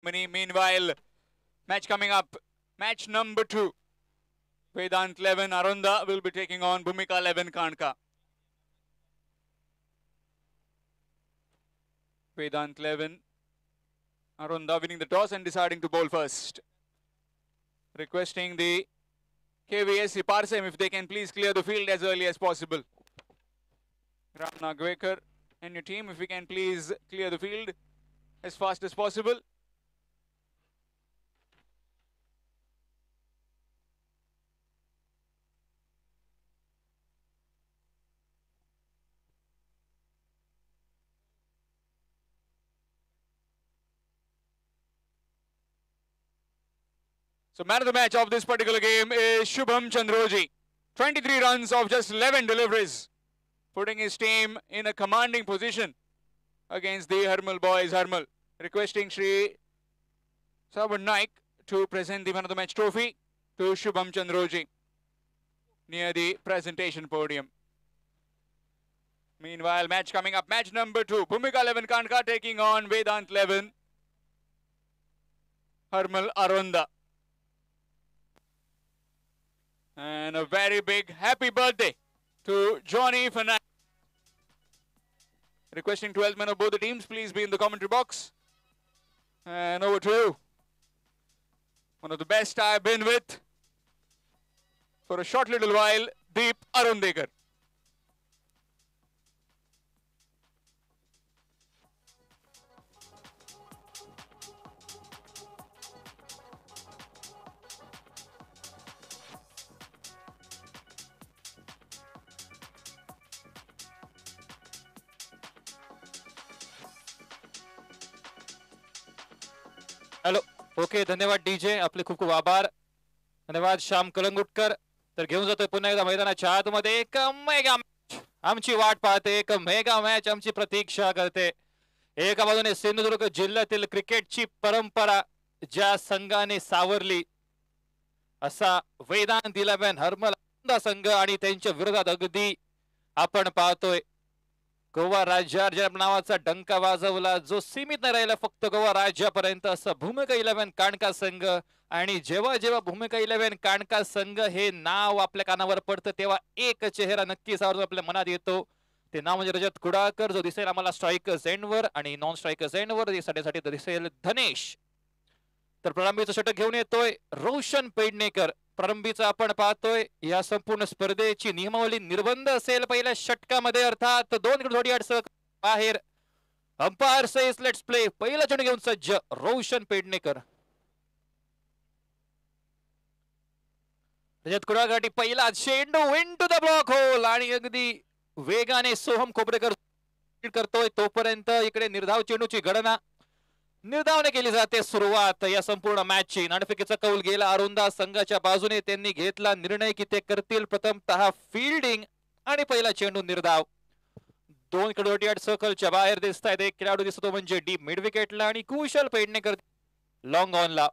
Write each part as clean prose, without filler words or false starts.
Meanwhile, match coming up, match number 2. Vedant 11 Arunda will be taking on Bhumika 11 Kanka. Vedant 11 Arunda winning the toss and deciding to bowl first. Requesting the KVS Parsem if they can please clear the field as early as possible. Ram Nagwekar and your team, if we can please clear the field as fast as possible. So man of the match of this particular game is Shubham Chandroji. 23 runs of just 11 deliveries, putting his team in a commanding position against the Harmal boys. Harmal requesting Shri Saban Naik to present the man of the match trophy to Shubham Chandroji near the presentation podium. Meanwhile, match coming up, match number 2. Bhumika 11 Kanka taking on Vedant 11 Harmal Arunda. And a very big happy birthday to Johnny Fernandez. Requesting 12 men of both the teams, please be in the commentary box. And over to you. One of the best I've been with for a short little while, Deep Arundekar. Hello okay धन्यवाद DJ आपले खूप खूप आभार धन्यवाद श्याम कलंगुटकर तर घेऊन जातोय पुन्हा एकदा मैदानाच्या आतमध्ये एक मेगा मॅच आमची वाट पाहते एक मेगा मॅच आमची प्रतीक्षा करते एका बाजूने सिंधुदुर्ग जिल्ह्यातील क्रिकेटची परंपरा ज्या संघाने सावरली असा वेदांत 11 हरमल संघ आणि त्यांच्या विरोधात अगदी आपण पाहतोय गोवा राज्य नावाचा डंका वाजवला जो सीमित नाही राहिला फक्त गोवा राज्यापर्यंत असं भूमिका 11 काणका संघ आणि जेव्हा जेव्हा भूमिका 11 काणका संघ हे नाव आपल्या कानावर पडतं तेव्हा एक चेहरा नक्कीच आपल्या मनात येतो ते नाव म्हणजे रजत कुडाळकर जो दिसेल आम्हाला स्ट्रायकर्स एंडवर आणि नॉन स्ट्रायकर्स एंडवर दिसण्यासाठी दिसेल धनेश तर प्रारंभीचं षटक घेऊन येतोय रोशन पेडणेकर प्रारंभीचा आपण पाहतोय या संपूर्ण स्पर्धेची नियमावली निर्बंध असेल पहिल्या षटकामध्ये अर्थात 2 जोडी अडसळ बाहेर अंपायर सेज लेट्स प्ले पहिला चेंडू घेऊन सज्ज रोशन पेडणेकर रजत कुडाळकर पहिला चेंडू इनटू द ब्लॉक होल आणि अगदी वेगाने सोहम खोपरेकर करतोय तोपर्यंत इकडे निर्धाव चेंडूची गणना निर्धावने केली जाते सुरुवात या संपूर्ण मॅचची नाणेफेकीचा कौल गेला अरुंदा संघाच्या बाजूने त्यांनी घेतला निर्णय की ते करतील प्रथमतः फिल्डिंग आणि पहिला चेंडू निर्धाव 2 कडोटी सर्कलच्या बाहेर दिसत आहेत एक खेळाडू दिसतो म्हणजे डीप मिड विकेटला आणि कुशल पेडणेकर लॉंग ऑनला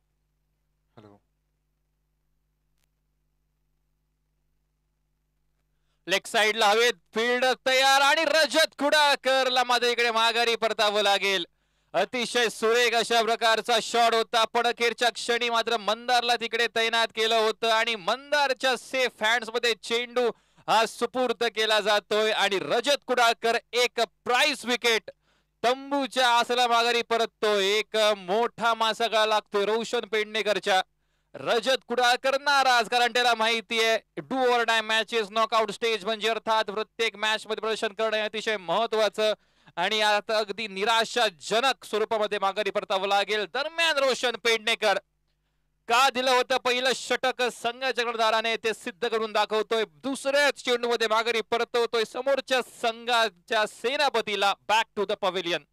लेग साइडला हवेत फील्ड तयार आणि रजत कुडाळकरला मध्ये इकडे माघारी परतावं लागेल अतिशय सुरेख अशा प्रकारचा शॉट होता पण अखेरच्या क्षणी मात्र मंदारला तिकडे तैनात केलं होतं आणि मंदारच्या सेफ हँड्स मध्ये चेंडू हा सुपूर्द केला जातोय आणि रजत कुडाळकर एक प्राइस विकेट तंबूच्या आसला माघारी परततोय एक मोठा मासगळा लागतोय रोशन पेडणेकरच्या रजत कुडाळकर नाराज कारण त्याला माहिती आहे do or die matches knockout stage म्हणजे अर्थात प्रत्येक मॅच मध्ये प्रदर्शन करणे अतिशय महत्वाचं आणि आता अगदी निराशाजनक स्वरूपामध्ये माघारी परतावं लागेल दरम्यान रोशन पेडणेकर का दिलं होतं पहिलं षटक संघाच्या कर्णधाराने ते सिद्ध करून दाखवतोय दुसऱ्याच चेंडू मध्ये माघारी परतवतोय समोरच्या संघाच्या सेनापतीला बॅक टू द पवेलियन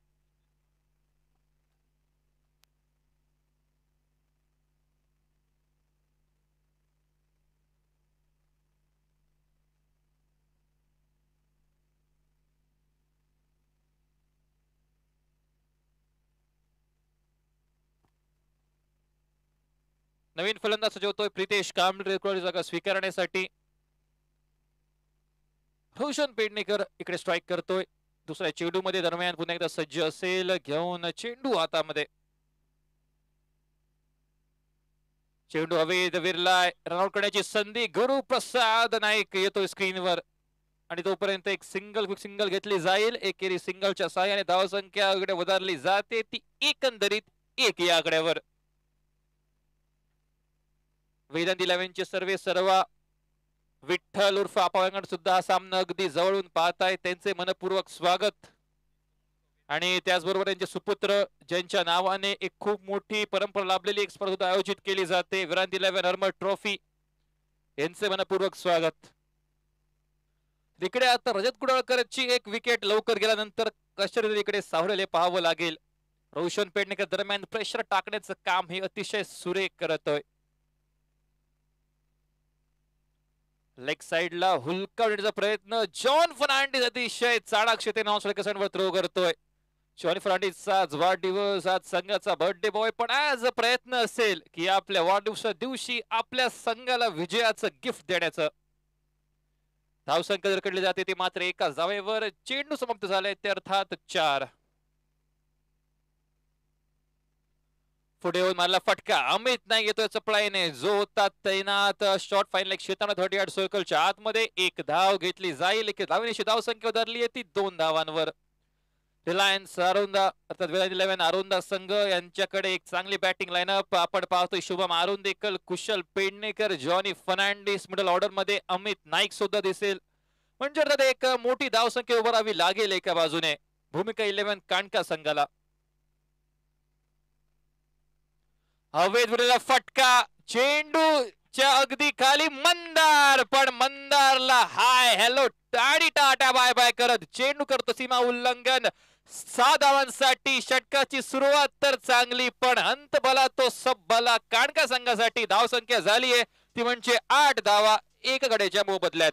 नवीन फलंदाज सजवतोय प्रितेश कांबळे जागा स्वीकारण्यासाठी रोशन पेडणेकर इकडे स्ट्राइक करतोय दुसऱ्या चेंडू मध्ये दरम्यान पुन्हा एकदा सज्ज असेल घेऊन चेंडू हातामध्ये चेंडू हवेत विरलाय, रनआउट करण्याची संधी. गुरुप्रसाद नाईक येतोय स्क्रीनवर आणि तोपर्यंत एक सिंगल घेतली जाईल. एकेरी सिंगलच्या साहाय्याने धावसंख्या इकडे वधारली जाते, ती एकंदरीत 1 या आकड्यावर. वेदांत 11 चे सर्वा विठ्ठल उर्फ अपांगण सुद्धा हा सामना अगदी जवळून पाहताय, त्यांचे मनपूर्वक स्वागत. आणि त्याचबरोबर त्यांचे सुपुत्र ज्यांच्या नावाने एक खूप मोठी परंपरा लाभलेली एक स्पर्धा आयोजित केली जाते, विरांत 11 हर्मल ट्रॉफी, यांचे मनपूर्वक स्वागत. इकडे आता रजत कुडाळकरची एक विकेट लवकर गेल्यानंतर कशातरी इकडे सावरलेले पाहावं लागेल. रोशन पेडणेकर दरम्यान प्रेशर टाकण्याचं काम हे अतिशय सुरेख करतोय. लेग साइडला हुलकावण्याचा प्रयत्न, जॉन फर्नांडिस अतिशय चाणाक्षतेने नॉन थ्रो करतोय. जॉन फर्नांडिसचा आज वाढदिवस, आज संघाचा बर्थडे बॉय, पण आज प्रयत्न असेल की आपल्या वाढदिवसा दिवशी आपल्या संघाला विजयाचं गिफ्ट देण्याचं. धावसंख्या जर कडली जाते ती मात्र एका जावेवर. चेंडू समाप्त झालाय ते अर्थात 4. पुढे येऊन मारला फटका, अमित नाईक येतोय चपळाईने, जो होता तैनात. शॉर्ट फाईन लेग क्षेत्राने 30 यार्ड सर्कलच्या आतमध्ये एक धाव घेतली जाईल. एक धावेची धावसंख्या उधारली आहे ती 2 धावांवर. रिलायन्स अरुंदा अर्थात विरांत 11 अरुंदा संघ यांच्याकडे एक चांगली बॅटिंग लाईनअप आपण पाहतोय. शुभम आरुंदेकर, कुशल पेडणेकर, जॉनी फर्नांडिस, मिडल ऑर्डर मध्ये अमित नाईक सुद्धा दिसेल. म्हणजे अर्थात एक मोठी धावसंख्या उभारावी लागेल एका बाजूने भूमिका 11 कांडका संघाला. हवेत उडलेला फटका, चेंडूच्या अगदी खाली मंदार, पण मंदारला हाय हॅलो टाडी टाटा बाय बाय करत चेंडू करतो सीमा उल्लंघन. 6 धावांसाठी षटकाची सुरुवात तर चांगली, पण अंत भला तो सब भला. कांडका संघासाठी धावसंख्या झालीये ती म्हणजे 8 धावा 1 गड्याच्या मोबदल्यात.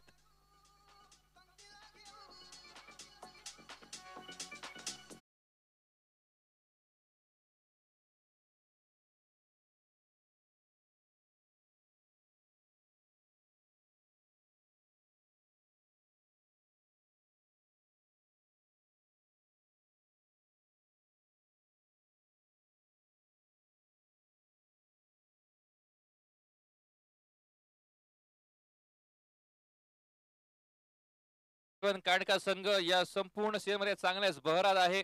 कांडका संघ या संपूर्ण सीझनमध्ये चांगल्याच बहरात आहे.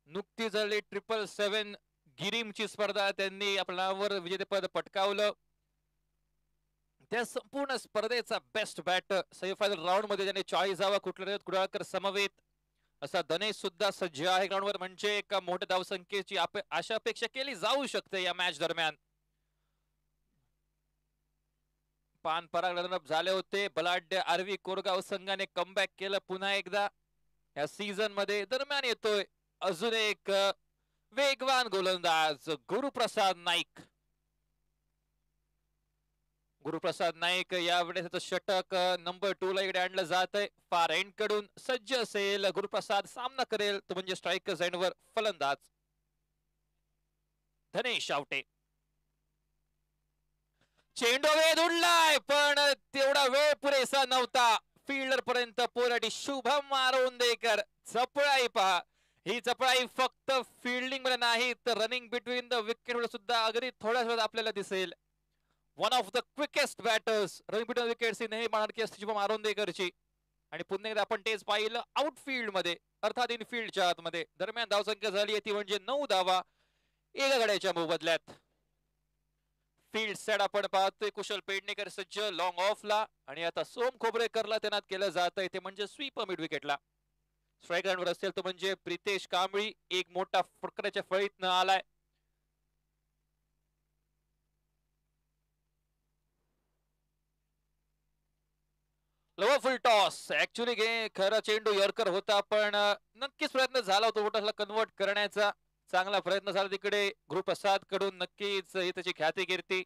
नुकतीच झाली 777 गिरीमची स्पर्धा, त्यांनी आपल्यावर विजेतेपद पटकावलं. त्या संपूर्ण स्पर्धेचा बेस्ट बॅटर सेमीफायनल राऊंड मध्ये त्याने 40 धावा कुडाळकर समवेत असा धनेश सुद्धा सज्ज आहे ग्राउंडवर. म्हणजे एका मोठ्या धावसंख्येची आशा अपेक्षा केली जाऊ शकते या मॅच दरम्यान. पान पराग रनअप झाले होते. बलाढ्य आरवी कोरगाव संघाने कमबॅक केलं पुन्हा एकदा या सीझन मध्ये. दरम्यान येतोय अजून एक वेगवान गोलंदाज गुरुप्रसाद नाईक. गुरुप्रसाद नाईक यावेळेस षटक नंबर 2 ला इकडे आणलं जात आहे. फार एंड कडून सज्ज असेल गुरुप्रसाद, सामना करेल तो म्हणजे स्ट्रायकर्स एंडवर फलंदाज धनेश आवटे. चेंडू वेध उडलाय, पण तेवढा वेळ पुरेसा नव्हता. फिल्डर पर्यंत पोराडी शुभम आरुंदेकर. चपळाई पहा, ही चपळाई फक्त फिल्डिंग मध्ये नाही तर रनिंग बिटवीन द विकेट मध्ये सुद्धा अगदी थोड्याच वेळात आपल्याला दिसेल. One of the quickest batters running between wickets ही मानकी असते शुभम आरुंदेकरची. आणि पुन्हा एकदा आपण तेच पाहिलं आउटफील्ड मध्ये अर्थात इनफील्डच्या आतमध्ये. दरम्यान धावसंख्या झाली ती म्हणजे 9 धावा 1 गड्याच्या मोबदल्यात. फील्ड सेट आपण पाहतोय कुशल पेडणेकर सज्ज लॉंग ऑफला, आणि आता सोम खोबरेकरला तैनात केलं जात आहे ते म्हणजे स्वीप मिड विकेटला. स्ट्राईक वर असेल तो म्हणजे प्रितेश कांबळी. एक मोठा फटकऱ्याच्या फळीत न आलाय. लोअर फुल टॉस ऍक्च्युली खरा चेंडू यॉर्कर होता, पण नक्कीच प्रयत्न झाला होता मोठाला कन्वर्ट करण्याचा. चांगला प्रयत्न झाला तिकडे गुरुप्रसाद कडून. नक्कीच ही त्याची ख्याती कीर्ती.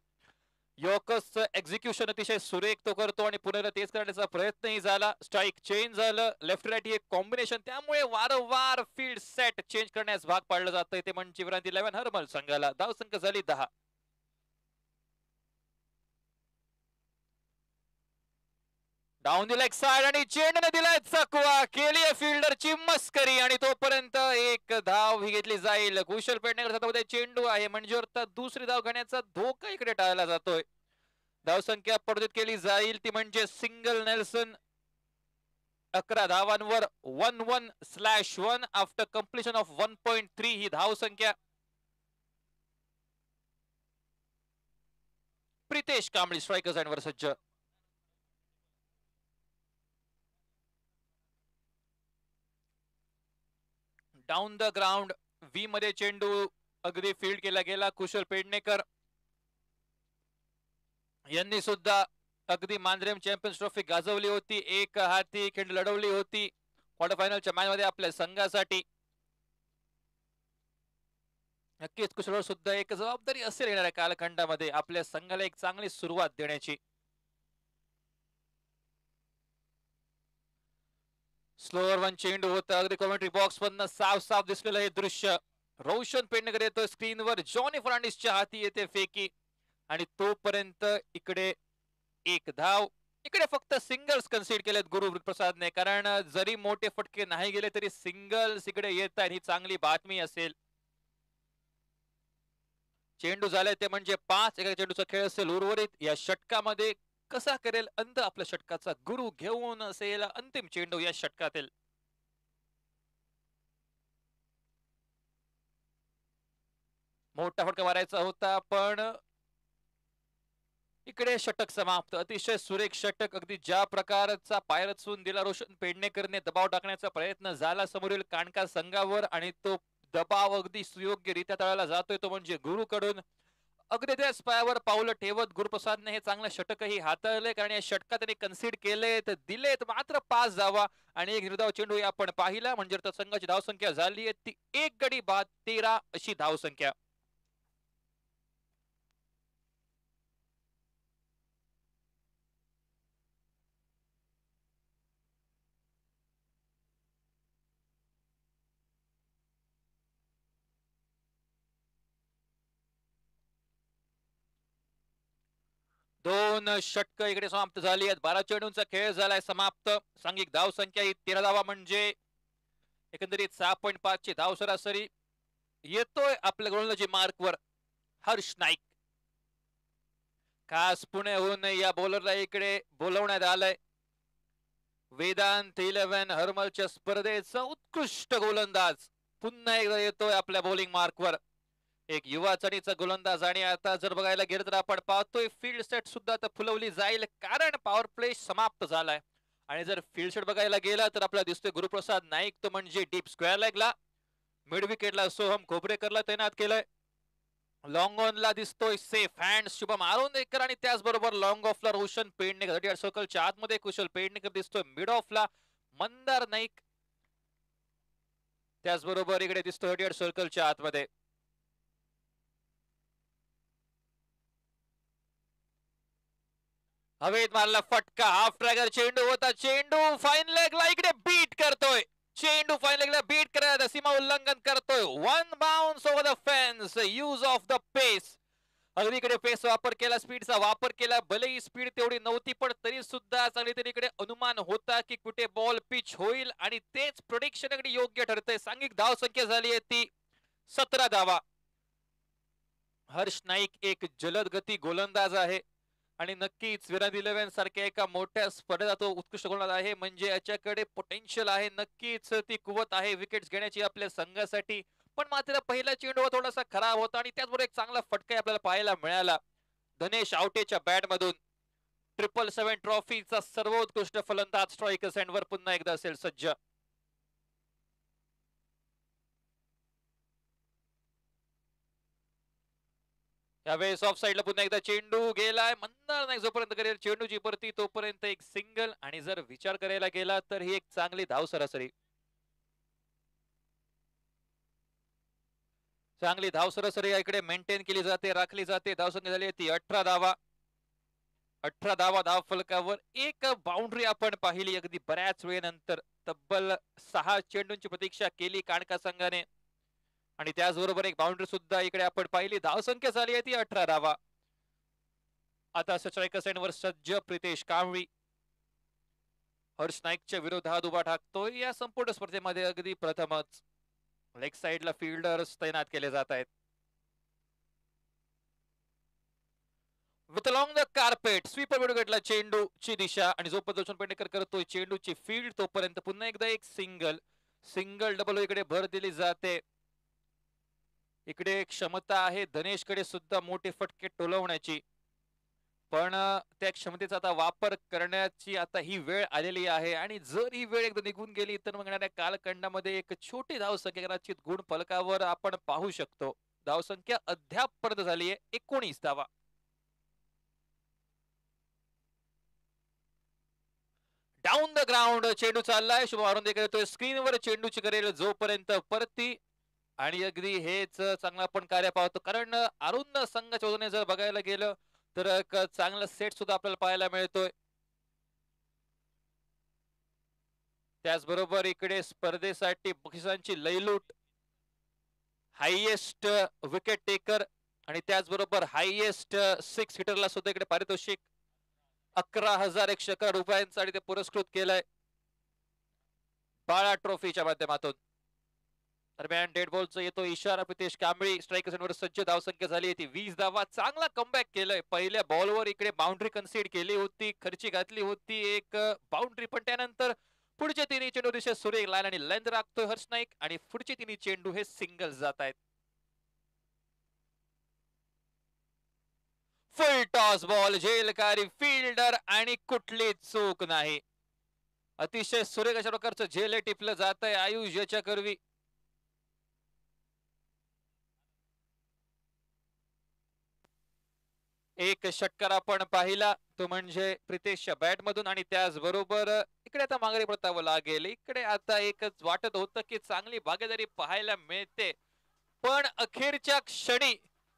यॉर्कर्स एक्झिक्युशन अतिशय सुरेख तो करतो आणि पुन्हा तेच करण्याचा प्रयत्नही झाला. स्ट्राईक चेंज झालं, लेफ्ट राईट एक कॉम्बिनेशन, त्यामुळे वारंवार फील्ड सेट चेंज करण्यास भाग पाडलं जातंय ते म्हणजे विरांत 11 हर्मल संघाला. धावसंख्या झाली 10. डाऊन द लेग साइड आणि चेंडूने दिलाय चकवा, केली फिल्डरची मस्करी आणि तोपर्यंत एक धाव ही घेतली जाईल. कुशल पेडणेकर हातामध्ये चेंडू आहे म्हणजे दुसरी धाव घेण्याचा धोका इकडे टाळला जातोय. धावसंख्या पडदित केली जाईल ती म्हणजे single Nelson 11 धावांवर 1-1/1 after completion of 1.3 ही धावसंख्या. प्रितेश कांबळी स्ट्रायकर्स अँड वर सज्ज. डाऊन द ग्राउंड व्ही मध्ये चेंडू अगदी फील्ड केला गेला. कुशल पेडणेकर यांनी सुद्धा अगदी मांजरेम चॅम्पियन्स ट्रॉफी गाजवली होती. एक हाती खेळ लढवली होती क्वार्टर फायनलच्या मॅच मध्ये आपल्या संघासाठी. नक्कीच कुशलवर सुद्धा एक जबाबदारी असेल येणाऱ्या कालखंडामध्ये आपल्या संघाला एक चांगली सुरुवात देण्याची. स्लोअर वन चेंडू होता. अगदी कॉमेंट्री बॉक्स मधनं साफ साफ दिसलेलं हे दृश्य. रोशन पेडणेकर येतोय स्क्रीनवर. जॉनी फर्नांडिसच्या हाती येते फेकी आणि तोपर्यंत इकडे एक धाव. इकडे फक्त सिंगल्स कन्सीड केलेत गुरुप्रसादने, कारण जरी मोठे फटके नाही गेले तरी सिंगल्स इकडे येत आहेत ही चांगली बातमी असेल. चेंडू झाले ते म्हणजे 5. एका चेंडूचा खेळ असेल उर्वरित. या षटकामध्ये कसा करेल अंत आपल्या षटकाचा गुरु घेऊन असेल अंतिम चेंडू या षटकातील. मोठा फटका मारायचा होता पण इकडे षटक समाप्त. अतिशय सुरेख षटक. अगदी ज्या प्रकारचा पाय रचून दिला रोशन पेडणेकरने दबाव टाकण्याचा प्रयत्न झाला समोरील काणका संघावर आणि तो दबाव अगदी सुयोग्यरित्या तळाला जातोय तो म्हणजे गुरुकडून. अगदी त्याच पायावर पावलं ठेवत गुरुप्रसादने हे चांगलं षटकही हाताळले, कारण या षटकात त्यांनी कन्सीड केलेत दिलेत मात्र 5 धावा आणि एक निर्धाव चेंडू आपण पाहिला म्हणजे तर संघाची धावसंख्या झाली आहे ती 1 गडी बाद 13 अशी धावसंख्या. दोन षटक इकडे समाप्त झाली आहेत. 12 चेंडूंचा खेळ झालाय समाप्त. सांघिक धाव संख्या ही 13 धावा म्हणजे एकंदरीत 6.5 ची धाव सरासरी. येतोय आपल्या गोलंदाजी मार्कवर हर्ष नाईक. खास पुण्याहून या बॉलरला इकडे बोलवण्यात आलंय. वेदांत 11 हर्मलच्या स्पर्धेचा उत्कृष्ट गोलंदाज पुन्हा एकदा येतोय आपल्या बॉलिंग मार्कवर. एक युवा चढीचा गोलंदाज आणि आता जर बघायला गेलं तर आपण पाहतोय फील्ड सेट सुद्धा आता फुलवली जाईल कारण पॉवर प्ले समाप्त झालाय. आणि जर फील्ड सेट बघायला गेला तर आपल्याला दिसतोय गुरुप्रसाद नाईक तो म्हणजे डीप स्क्वेअर लेगला. मिड विकेटला सोहम खोबरेकरला तैनात केलंय. लॉंग ऑन ला दिसतोय सेफ हँड शुभम आरोंदेकर आणि त्याचबरोबर लॉंग ऑफला रोशन पेडणेकर. 38 सर्कलच्या आतमध्ये कुशल पेडणेकर दिसतोय. मिड ऑफला मंदार नाईक. त्याचबरोबर इकडे दिसतोय 38 सर्कलच्या आतमध्ये हवेत मारला फटका. हाफ ट्रॅगर चेंडू होता. चेंडू फाईन लेगला इकडे बीट करतोय. चेंडू फाईन लेगला बीट करायला सीमा उल्लंघन करतोय. 1 bounce over the fence. Use of the pace. अगदी इकडे पेस वापर केला, स्पीडचा वापर केला. भलेही स्पीड तेवढी नव्हती पण तरी सुद्धा चांगली तरी इकडे अनुमान होता की कुठे बॉल पिच होईल आणि तेच प्रेडिक्शन अगदी योग्य ठरतंय. सांघिक धाव संख्या झाली आहे ती 17 धावा. हर्ष नाईक एक जलद गती गोलंदाज आहे आणि नक्कीच विराट 11 सारख्या एका मोठ्या स्पर्धेचा तो उत्कृष्ट गोलंदाज आहे म्हणजे याच्याकडे पोटेन्शियल आहे. नक्कीच ती कुवत आहे विकेट्स घेण्याची आपल्या संघासाठी. पण मात्र पहिला चेंडू थोडासा खराब होता आणि त्याचबरोबर एक चांगला फटका आपल्याला पाहायला मिळाला धनेश आवटेच्या बॅट मधून. 777 ट्रॉफीचा सर्वोत्कृष्ट फलंदाज स्ट्रायकर्स एंडवर पुन्हा एकदा असेल सज्ज. यावेळेस ऑफ साइडला पुन्हा एकदा चेंडू गेलाय. मंदार नाही जोपर्यंत करेल चेंडूची परती तोपर्यंत एक सिंगल आणि जर विचार करायला गेला तर ही एक चांगली धाव सरासरी. चांगली धाव सरासरी इकडे मेंटेन केली जाते राखली जाते. धावसंख्या झाली ती 18 धावा. 18 धावा धाव फलकावर. एक बाउंड्री आपण पाहिली अगदी बऱ्याच वेळेनंतर. तब्बल 6 चेंडूंची प्रतीक्षा केली काणका संघाने आणि त्याचबरोबर एक बाउंड्री सुद्धा इकडे आपण पाहिली. धावसंख्या झाली आहे ती 18 धावा. आता स्ट्रायकर सेंटरवर सज्ज प्रितेश कांबळी. हर्ष नाईकच्या विरोधात उभा ठाकतोय. या संपूर्ण स्पर्धेमध्ये अगदी प्रथमच लेग साइडला फिल्डर्स तैनात केले जात आहेत. With along the carpet sweeper विडगटला चेंडूची दिशा आणि जो प्रदर्शन पेंडेकर करतोय चेंडूची फील्ड तोपर्यंत पुन्हा एकदा एक सिंगल सिंगल डबल इकडे भर दिली जाते. इकडे क्षमता आहे धनेशकडे सुद्धा मोठे फटके टोलवण्याची, पण त्या क्षमतेचा आता वापर करण्याची आता ही वेळ आलेली आहे. आणि जर ही वेळ एकदा निघून गेली तर मग येणाऱ्या कालखंडामध्ये एक छोटी धावसंख्या कदाचित गुण फलकावर आपण पाहू शकतो. धावसंख्या अद्याप परत झाली आहे 19 धावा. डाऊन द ग्राउंड चेंडू चाललाय. शुभ अरुण करतोय स्क्रीनवर चेंडूची करेल जोपर्यंत परती. आणि अगदी हेच चांगलं आपण कार्य पाहतो, कारण अरुंद संघाच्या वजने जर बघायला गेलं तर एक चांगला सेट सुद्धा आपल्याला पाहायला मिळतोय. त्याचबरोबर इकडे स्पर्धेसाठी बक्षिसांची लयलूट, हायएस्ट विकेट टेकर आणि त्याचबरोबर हायएस्ट 6 हिटरला सुद्धा इकडे पारितोषिक 11,111 रुपयांसाठी ते पुरस्कृत केलंय बाळा ट्रॉफीच्या माध्यमातून. दरम्यान डेड बॉलचा येतो इशारा. प्रितेश कांबळी स्ट्रायकर्सवर सज्ज. धावसंख्या झाली ती 20 धावा. चांगला कमबॅक केलंय. पहिल्या बॉलवर इकडे बाउंड्री कन्सीड केली होती, खर्ची घातली होती एक बाउंड्री, पण त्यानंतर पुढचे तिन्ही चेंडू दिशा सुरेख लाईन आणि लेंथ राखतोय हर्ष नाईक आणि पुढचे तिन्ही चेंडू हे सिंगल जात आहेत. फुल टॉस बॉल, झेलकारी फिल्डर आणि कुठली चूक नाही. अतिशय सुरेख अशा प्रकारचं झेल टिपलं जात आहे आयुष याच्या करवी. एक षटकार आपण पाहिला तो म्हणजे प्रितेशच्या बॅट मधून आणि त्याचबरोबर इकडे आता माघारी परतावं लागेल. इकडे आता एकच वाटत होतं की चांगली भागीदारी पाहायला मिळते, पण अखेरच्या क्षणी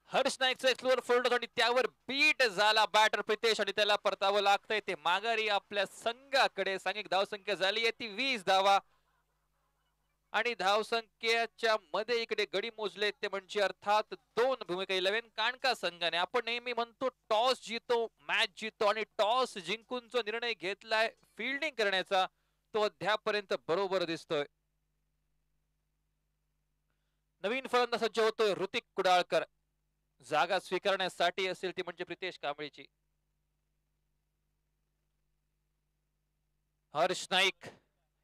हर्ष नाईकचा एक्सप्लोर फोल्ड आणि त्यावर बीट झाला बॅटर प्रितेश आणि त्याला परतावं लागतंय. ते माघारी आपल्या संघाकडे. सांघिक धावसंख्या झाली आहे ती 20 धावा आणि धावसंख्येच्या मध्ये इकडे गडी मोजले ते म्हणजे अर्थात 2 भूमिका 11 कानका संघाने. आपण नेहमी म्हणतो टॉस जितो मॅच जितो, आणि टॉस जिंकून जो निर्णय घेतलाय फिल्डिंग करण्याचा तो अद्यापर्यंत बरोबर दिसतोय. नवीन फलंदाज सज्ज होतोय ऋतिक कुडाळकर. जागा स्वीकारण्यासाठी असेल ती म्हणजे प्रितेश कांबळीची. हर्ष नाईक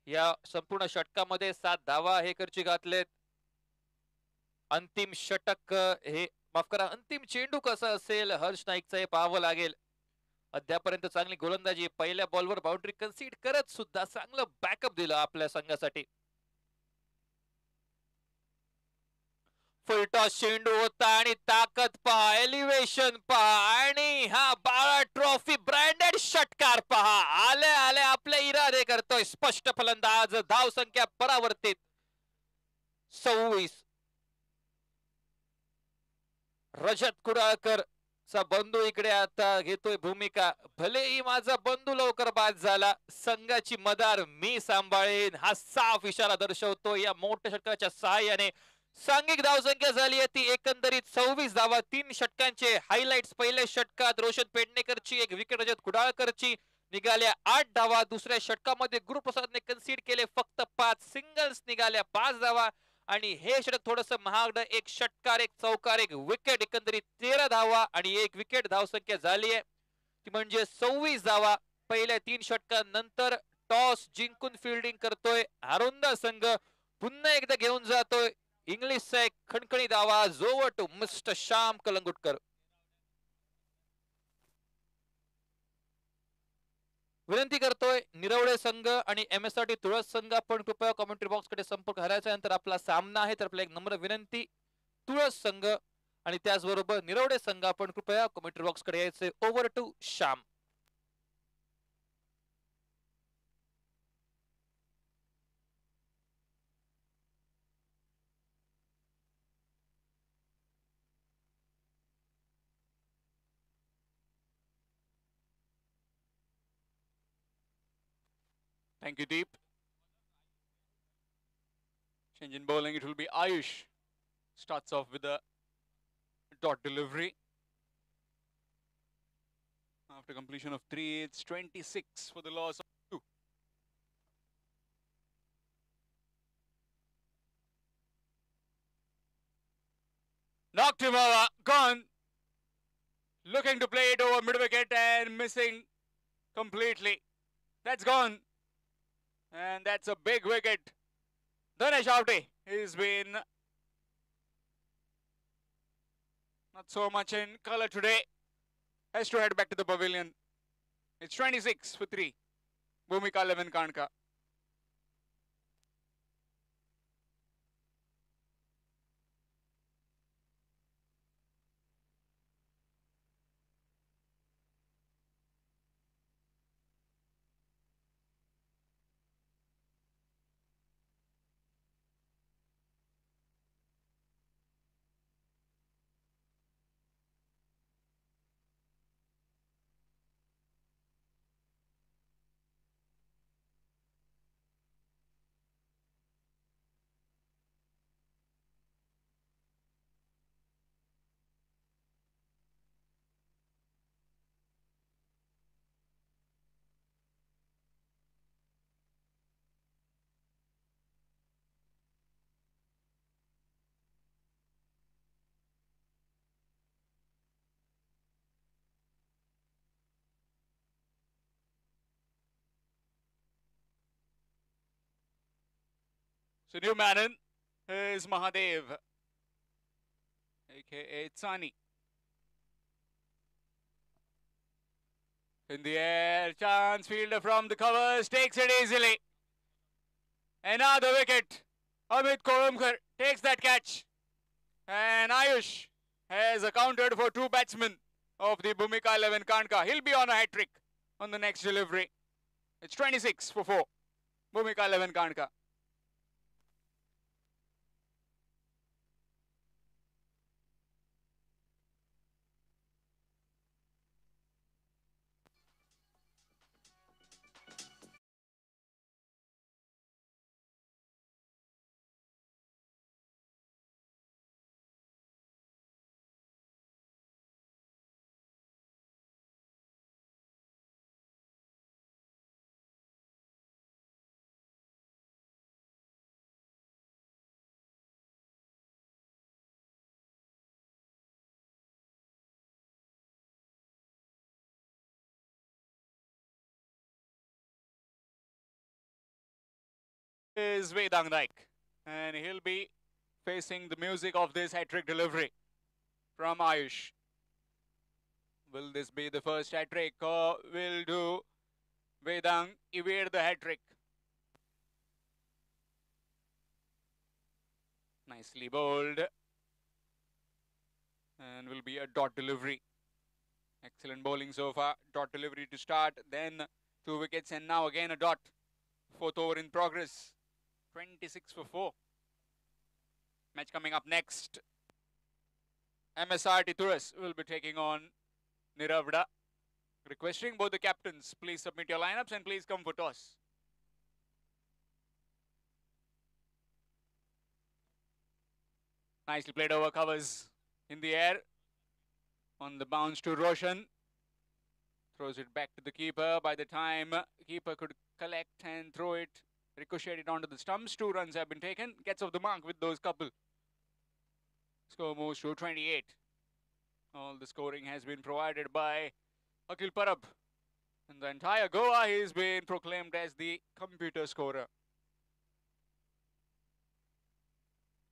या संपूर्ण षटकामध्ये 7 धावा हे खर्ची घातलेत. अंतिम षटक हे माफ करा अंतिम चेंडू कसा असेल हर्ष नाईकचं हे पाहावं लागेल. अद्यापर्यंत चांगली गोलंदाजी, पहिल्या बॉलवर बाउंड्री कन्सीड करत सुद्धा चांगलं बॅकअप दिलं आपल्या संघासाठी. फुलटॉस चेंडू होता आणि ताकद पहा, एलिव्हेशन पहा आणि हा बाळा ट्रॉफी ब्रँडेड षटकार पहा. आले आले आपले इरादे करतोय स्पष्ट फलंदाज. धाव संख्या परावर्तित 26. रजत कुडाळकर चा बंधू इकडे आता घेतोय भूमिका. भलेही माझा बंधू लवकर बाद झाला, संघाची मदार मी सांभाळेन हा साफ इशारा दर्शवतो या मोठ्या षटकाच्या सहाय्याने. सांघिक धावसंख्या झाली आहे ती एकंदरीत 26 धावा. 3 षटकांचे हायलाइट्स. पहिल्या षटकात रोशन पेडणेकरची एक विकेट, रजत कुडाळकरची निघाल्या 8 धावा. दुसऱ्या षटकामध्ये गुरुप्रसादने कन्सीड केले फक्त 5. सिंगल्स निघाल्या 5 धावा आणि हे षटक थोडंसं महागड. एक षटकार, एक चौकार, एक विकेट, एकंदरीत 13 धावा आणि एक विकेट धावसंख्या झाली आहे ती म्हणजे 26 धावा. पहिल्या 3 षटकांनंतर टॉस जिंकून फिल्डिंग करतोय अरुंद संघ. पुन्हा एकदा घेऊन जातोय इंग्लिशचा एक खणखणीत आवाज over to mister Shyam Calangutkar. विनंती करतोय निरवडे संघ आणि MSRT तुळस संघ आपण कृपया कमेंट्री बॉक्स कडे संपर्क करायचा. नंतर आपला सामना आहे तर आपला एक नम्र विनंती तुळस संघ आणि त्याचबरोबर निरवडे संघ आपण कृपया कमेंट्री बॉक्स कडे यायचे. Over to Shyam. Thank you, Deep. Change in bowling, it will be Ayush. Starts off with a dot delivery. After completion of 3, it's 26 for the loss of 2. knocked him over. Gone. Looking to play it over mid wicket and missing completely. That's gone. And that's a big wicket. Danesh Avde has been not so much in colour today. Has to head back to the pavilion. It's 26 for 3. Bhumika 11 Kanka. So new man in is Mahadev, aka Tsani. In the air, chance fielder from the covers takes it easily. Another wicket. Amit Korumkar takes that catch. And Ayush has accounted for 2 batsmen of the Bhumika 11 Kanka. He'll be on a hat-trick on the next delivery. It's 26 for 4. Bhumika 11 Kanka. Is Vedang Naik, and he'll be facing the music of this hat-trick delivery from Ayush. Will this be the first hat-trick, or will do Vedang evade the hat-trick? Nicely bowled, and will be a dot delivery. Excellent bowling so far. Dot delivery to start, then 2 wickets, and now again a dot. 4th over in progress. 26 for 4. Match coming up next. MSR Tithuras will be taking on Niravda. Requesting both the captains, please submit your lineups and please come for toss. Nicely played over, covers in the air. On the bounce to Roshan. Throws it back to the keeper. By the time keeper could collect and throw it, ricocheted onto the stumps. 2 runs have been taken. Gets off the mark with those couple. Score moves to 28. All the scoring has been provided by Akil Parab. And the entire Goa has been proclaimed as the computer scorer.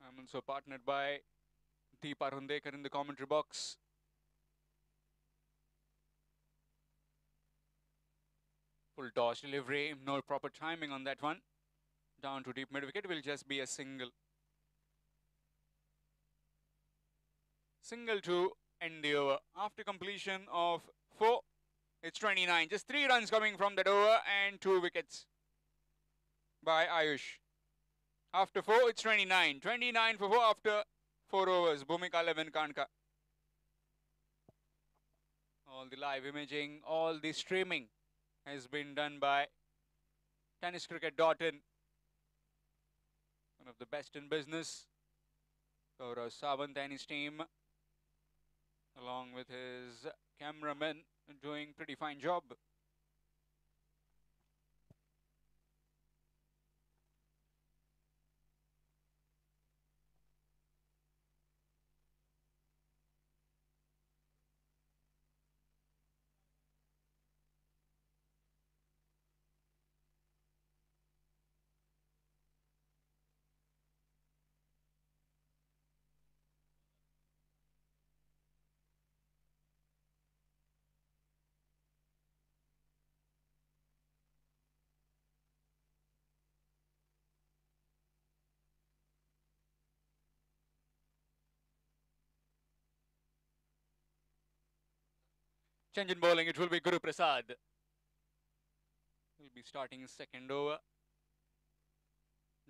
I'm also partnered by Deepa Rundekar in the commentary box. Full toss delivery, no proper timing on that one. Down to deep mid wicket will just be a single. Single to end the over. After completion of 4, it's 29. Just 3 runs coming from that over and 2 wickets by Ayush. After 4, it's 29. 29 for 4 after 4 overs. Bhumika 11 Kanka. All the live imaging, all the streaming has been done by tenniscricket.in. One of the best in business. Gaurav Sawant and his team, along with his cameraman, doing pretty fine job. Change in bowling, it will be Guru Prasad. He'll be starting second over.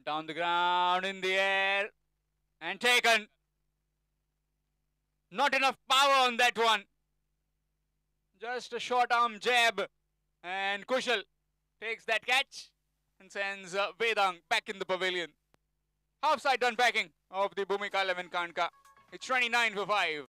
Down the ground, in the air, and taken. Not enough power on that one. Just a short arm jab, and Kushal takes that catch and sends Vedang back in the pavilion. Half side unpacking of the Bhumika 11 Kanka. It's 29 for 5.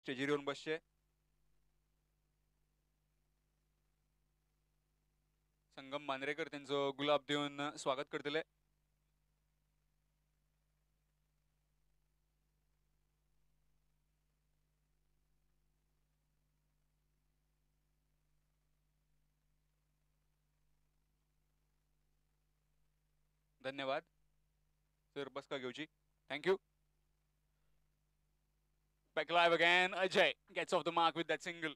स्टेजीर येऊन बसचे संगम मांद्रेकर त्यांचं गुलाब देऊन स्वागत करतले. धन्यवाद sir, बस का घेऊची. Thank you. Back live again. Ajay gets off the mark with that single.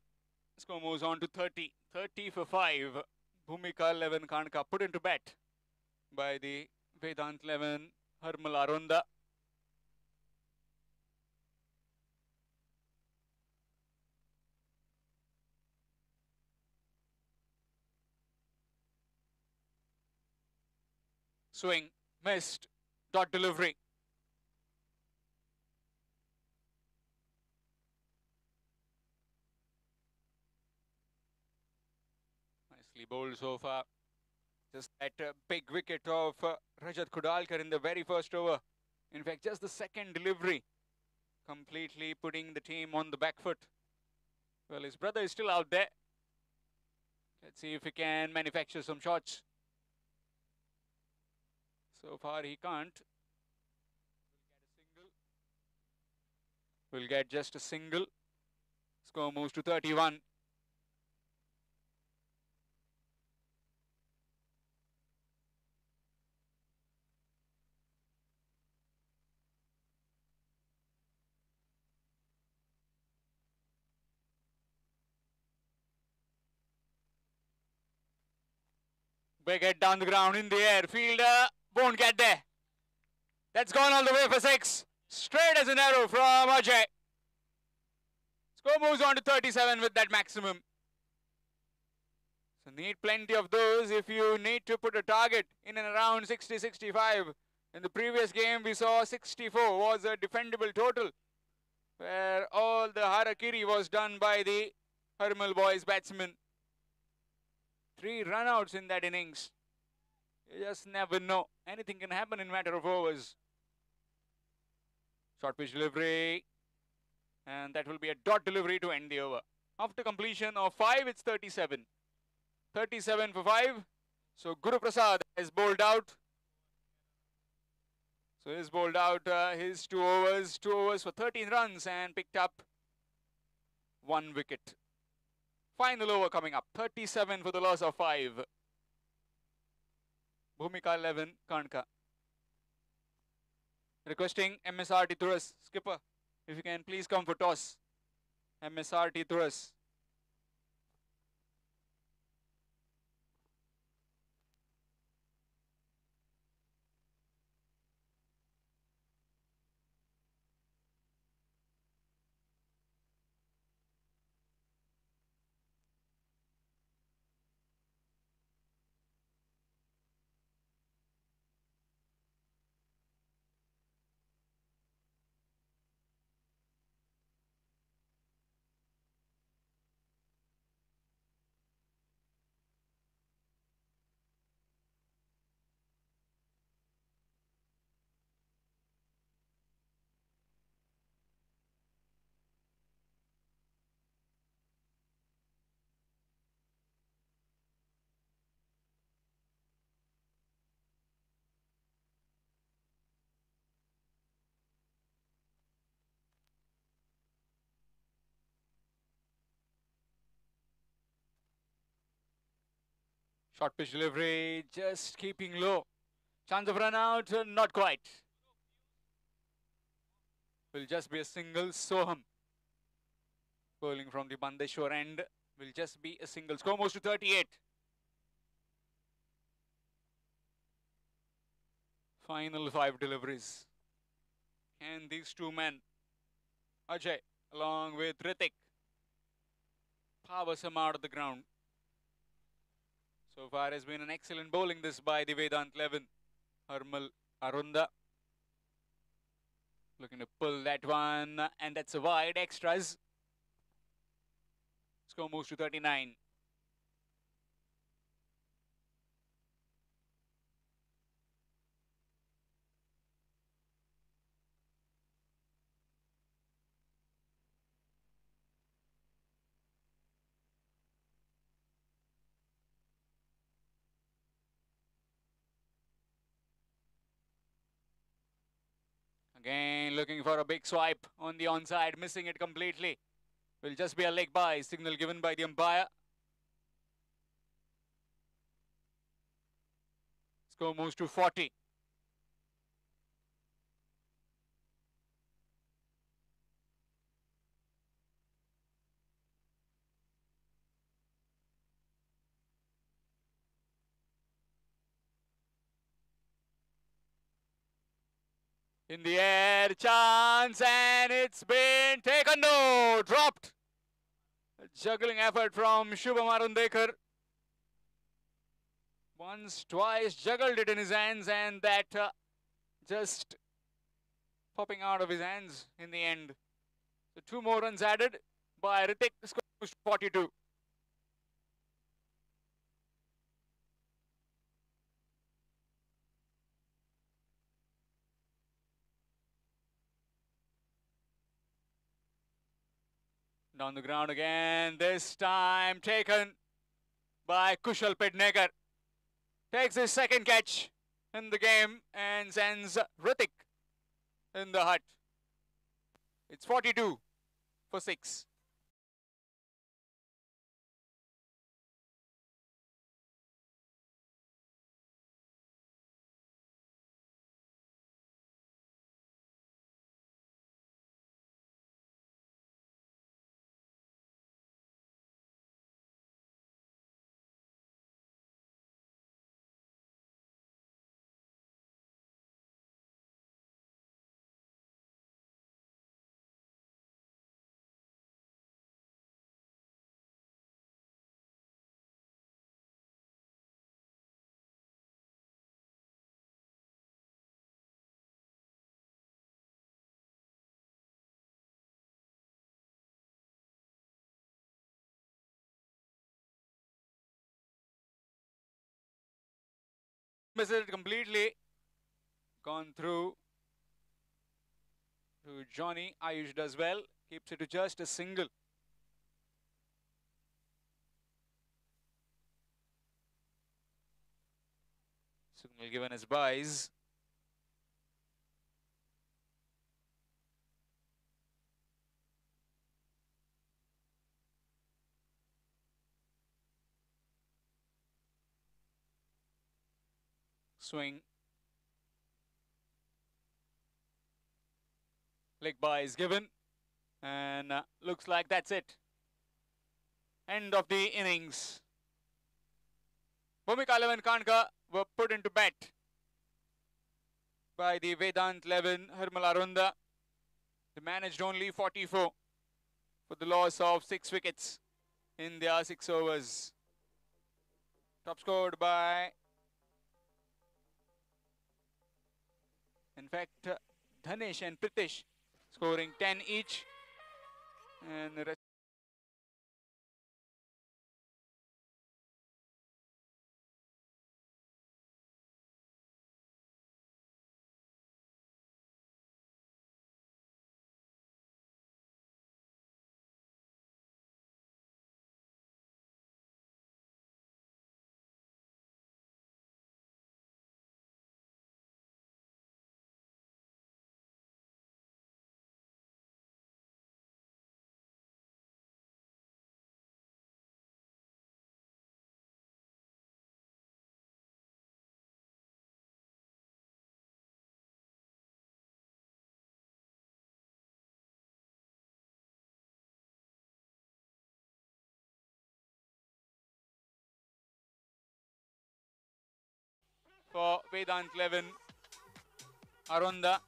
Score moves on to 30. 30 for 5. Bhumika 11 Kanka put into bat by the Vedant 11 Harmal Arunda. Swing, missed, dot delivery. Nicely bowled so far. Just that big wicket of Rajat Kudalkar in the very first over. In fact, just the second delivery, completely putting the team on the back foot. Well, his brother is still out there. Let's see if he can manufacture some shots. So far, he can't. Will get just a single. Score moves to 31. Big hit down the ground, in the air. Fielder won't get there. That's gone all the way for 6. Straight as an arrow from Ajay. Score moves on to 37 with that maximum. So need plenty of those if you need to put a target in and around 60-65. In the previous game, we saw 64 was a defendable total, where all the harakiri was done by the Harmal boys batsmen. 3 runouts in that innings. You just never know. Anything can happen in matter of overs. Short pitch delivery. And that will be a dot delivery to end the over. After completion of 5, it's 37. 37 for 5. So Guru Prasad has bowled out. So he's bowled out his 2 overs. 2 overs for 13 runs and picked up 1 wicket. Final over coming up. 37 for the loss of 5. Bhumika 11 Kanka. Requesting MSRT Thuras. Skipper, if you can please come for toss. MSRT Thuras. Short pitch delivery, just keeping low. Chance of run out, not quite. Will just be a single. Soham bowling from the Bandeshwar end. Will just be a single. Score moves to 38. Final 5 deliveries. Can these two men, Ajay along with Ritik, power some out of the ground? So far has been an excellent bowling this by the Vedant 11. Harmal Arunda looking to pull that one, and that's a wide. Extras. Score moves to 39. Again looking for a big swipe on the onside, missing it completely. Will just be a leg by, signal given by the umpire. Score moves to 40. In the air, chance, and it's been taken. No, dropped. A juggling effort from Shubham Arundekar. Once, twice, juggled it in his hands, and that just popping out of his hands in the end. So 2 more runs added by Ritik. Score 42. Down the ground again, this time taken by Kushal Pednekar. Takes his second catch in the game and sends Ritik in the hut. It's 42 for 6. Missed it completely. Gone through to Johnny. Ayush does well. Keeps it to just a single. Signal given as buys. Swing. Leg by is given. And looks like that's it. End of the innings. Bhumika 11 Kanka were put into bat by the Vedant 11 Harmal Arunda. They managed only 44 for the loss of 6 wickets in their 6 overs. Top scored by, in fact, Dhanesh and Pritish scoring 10 each. And the rest for Vedant 11, Arunda.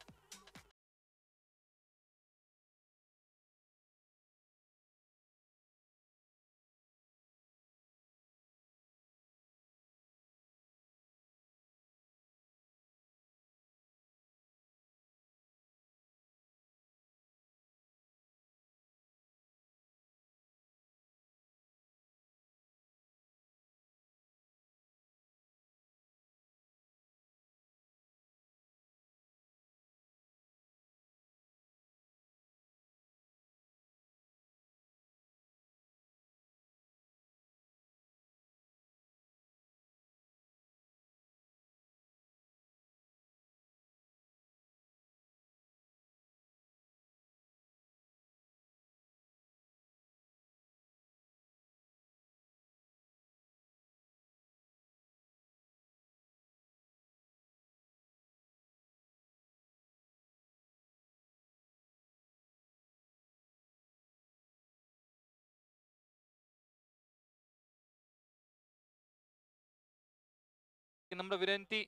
नम्र विनंती,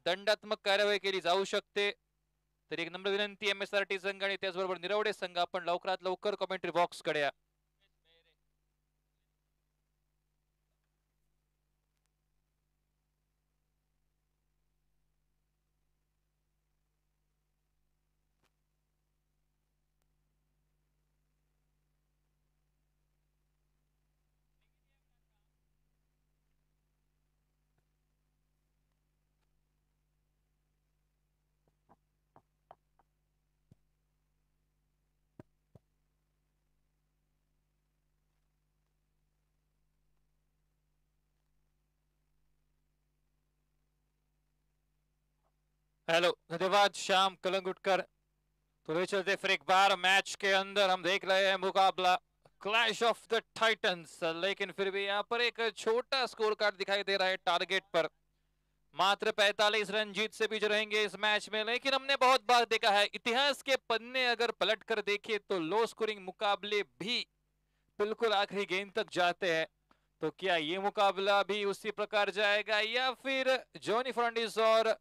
दंडात्मक कारवाई केली जाऊ शकते. तर एक नम्र विनंती MSRT संघ आणि त्याचबरोबर निरवडे संघ, आपण लवकरात लवकर कमेंट्री बॉक्स कडे या. हेलो, धन्यवाद श्याम कलंगुटकर. तो ले चलते फिर एक बार मैच के अंदर हम देख रहे हैं मुकाबला क्लैश ऑफ द टाइटंस, लेकिन फिर भी यहाँ पर एक छोटा स्कोर कार्ड दिखाई दे रहा है टारगेट पर. मात्र 45 रन जीत से पीछे रहेंगे इस मैच में, लेकिन हमने बहुत बार देखा है इतिहास के पन्ने अगर पलट कर देखें तो लो स्कोरिंग मुकाबले भी बिल्कुल आखिरी गेंद तक जाते हैं. तो क्या ये मुकाबला भी उसी प्रकार जाएगा या फिर जॉनी फर्नांडिस और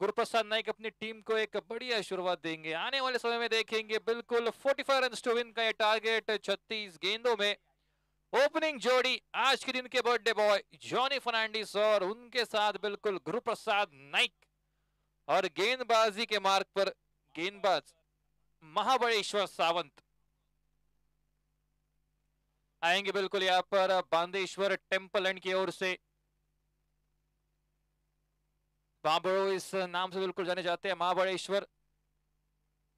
गुरुप्रसाद नाइक अपनी टीम को एक बढ़िया शुरुआत देंगे? आने वाले समय में देखेंगे. बिल्कुल 45 रन टू विन का ये टारगेट 36 गेंदों में. ओपनिंग जोड़ी आज के दिन के बर्थडे बॉय जॉनी फर्नांडिस और उनके साथ बिल्कुल गुरुप्रसाद नाइक, और गेंदबाजी के मार्ग पर गेंदबाज महाबळेश्वर सावंत आएंगे. बिल्कुल यहाँ पर बांदेश्वर टेम्पल एंड की ओर से, बाबरो इस नाम से बिल्कुल जाने जाते हैं, महाबळेश्वर.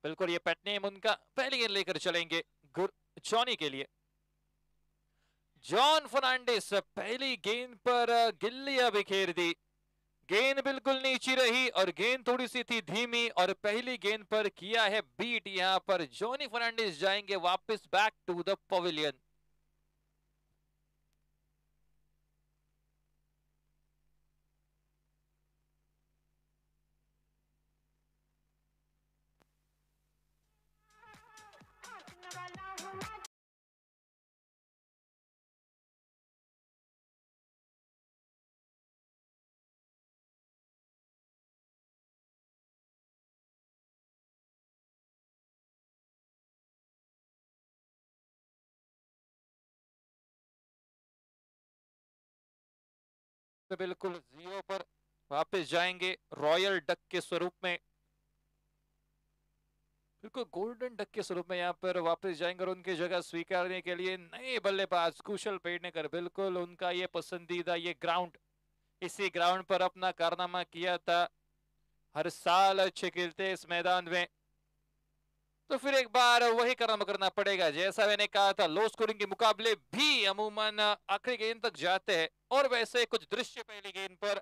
बिल्कुल ये पेट नेम उनका. पहली गेंद लेकर चलेंगे जॉनी के लिए. जॉन फर्नांडिस पहली गेंद पर गिल्लियां बिखेर दी. गेंद बिल्कुल नीची रही और गेंद थोड़ी सी थी धीमी, और पहली गेंद पर किया है बीट. यहां पर जॉनी फर्नांडिस जाएंगे वापस बैक टू द पवेलियन. तो बिल्कुल जीरो पर वापस जाएंगे रॉयल डक के स्वरूप में. बिल्कुल गोल्डन डक के स्वरूप में यहाँ पर वापस जाएंगे, और उनकी जगह स्वीकारने के लिए नए बल्लेबाज कुशल पेडनेकर. बिल्कुल उनका ये पसंदीदा ये ग्राउंड, इसी ग्राउंड पर अपना कारनामा किया था. हर साल अच्छे खेलते इस मैदान में, तो फिर एक बार वही कारनामा करना पड़ेगा. जैसा मैंने कहा था, लो स्कोरिंग के मुकाबले भी अमूमन आखिरी गेंद तक जाते हैं, और वैसे कुछ दृश्य पहली गेंद पर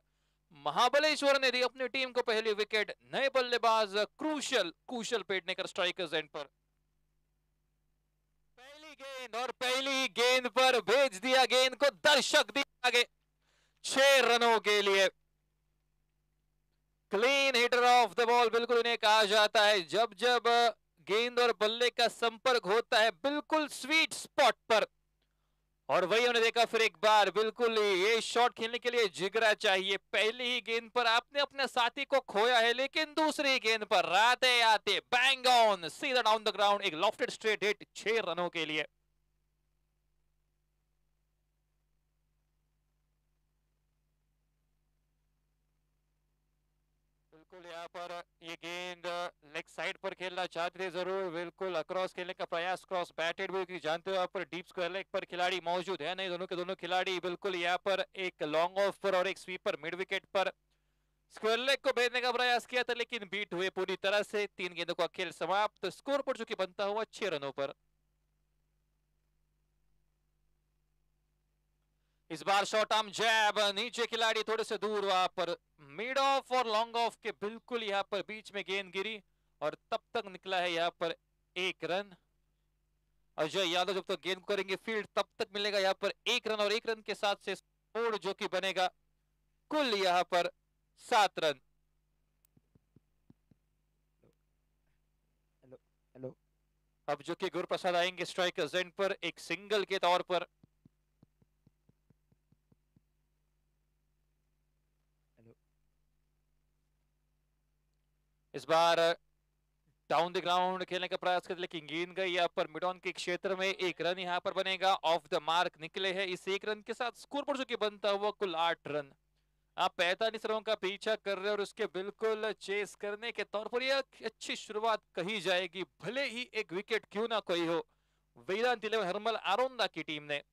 महाबलेश्वर ने दी अपनी टीम को पहली विकेट. नए बल्लेबाज कुशल पेडनेकर स्ट्राइकर्स एंड पर. पहली गेंद, और पहली गेंद पर भेज दिया गेंद को दर्शक दिए आगे 6 रनों के लिए. Clean hitter of the ball बिल्कुल इन्हें कहा जाता है. जब जब गेंद और बल्ले का संपर्क होता है बिल्कुल स्वीट स्पॉट पर, और वही हमने देखा फिर एक बार, बिल्कुल ये शॉट खेलने के लिए जिगरा चाहिए। पहली ही गेंद पर आपने अपने साथी को खोया है, लेकिन दूसरी गेंद पर आते आते बैंग ऑन, सीधा डाउन द ग्राउंड, एक लॉफ्टेड स्ट्रेट हिट 6 रनों के लिए। बिल्कुल यहाँ पर ये गेंद लेग साइड पर खेलना चाहते थे जरूर, बिल्कुल अक्रॉस खेलने का प्रयास, क्रॉस बैटेड भी, क्योंकि जानते हो यहाँ पर डीप स्क्वायर लेग पर खिलाड़ी मौजूद है नहीं, दोनों के दोनों खिलाड़ी। बिल्कुल यहाँ पर एक लॉन्ग ऑफ पर और एक स्वीपर मिड विकेट पर स्क्वायर लेग को भेजने का प्रयास किया था, लेकिन बीट हुए पूरी तरह से। 3 गेंदों का खेल समाप्त, स्कोर पर चूंकि बनता हुआ 6 रनों पर। इस बार शॉर्ट आर्म जैब, नीचे खिलाड़ी थोड़े से दूर, वहां पर मिड ऑफ और लॉन्ग ऑफ के बिल्कुल यहाँ पर बीच में गेंद गिरी और तब तक निकला है यहाँ पर 1 रन। अजय यादव जब तक गेंद को करेंगे फील्ड तब तक मिलेगा यहाँ पर 1 रन, और 1 रन के साथ से स्कोर जो कि बनेगा कुल यहाँ पर 7 रन। हेलो हेलो अब जो कि गुरुप्रसाद आएंगे स्ट्राइकर एंड पर एक सिंगल के तौर पर। हेलो इस बार डाउन द ग्राउंड खेलने का प्रयास करते, लेकिन गेंद गई यहाँ पर मिड ऑन के क्षेत्र में। 1 रन यहाँ पर बनेगा, ऑफ द मार्क निकले हैं। इस 1 रन के साथ स्कोर पर जो कि बनता हुआ कुल 8 रन। आप 45 रनों का पीछा कर रहे हैं और उसके बिल्कुल चेस करने के तौर पर यह अच्छी शुरुआत कही जाएगी, भले ही एक विकेट क्यों ना कोई हो। वेदांत इलेवन हरमल आरोंदा की टीम ने। हेलो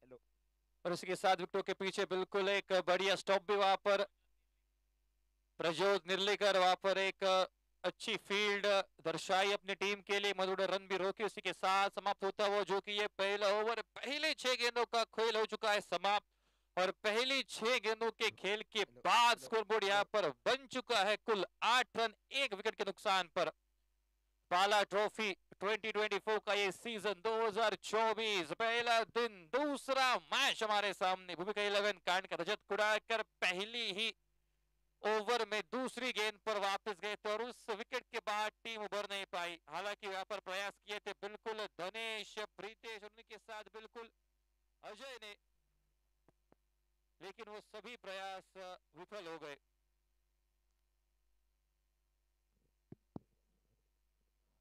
हेलो और उसके साथ विकेटों के पीछे बिल्कुल एक बढ़िया स्टॉप भी वहां पर, प्रजोत निर्लेकर वहां पर एक अच्छी फील्ड दर्शाई अपनी टीम के लिए, मधुर रन भी रोके। उसी के साथ समाप्त होता हुआ जो कि ये पहला ओवर, पहले 6 गेंदों का खेल हो चुका है समाप्त, और पहली 6 गेंदों के खेल के हेलो बाद हेलो स्कोरबोर्ड यहाँ हेलो पर बन चुका है कुल 8 रन 1 विकेट के नुकसान पर। पाला ट्रॉफी 2024 का ये सीजन 2024 पहला दिन, दूसरा मैच हमारे सामने। भूमिका 11 कांड का रजत कुड़ाकर पहली ही ओवर में दूसरी गेंद पर वापस गए थे, और उस विकेट के बाद टीम उभर नहीं पाई। हालांकि वहां पर प्रयास किए थे बिल्कुल धनेश, प्रीतेश, उनके साथ बिल्कुल अजय ने, लेकिन वो सभी प्रयास विफल हो गए।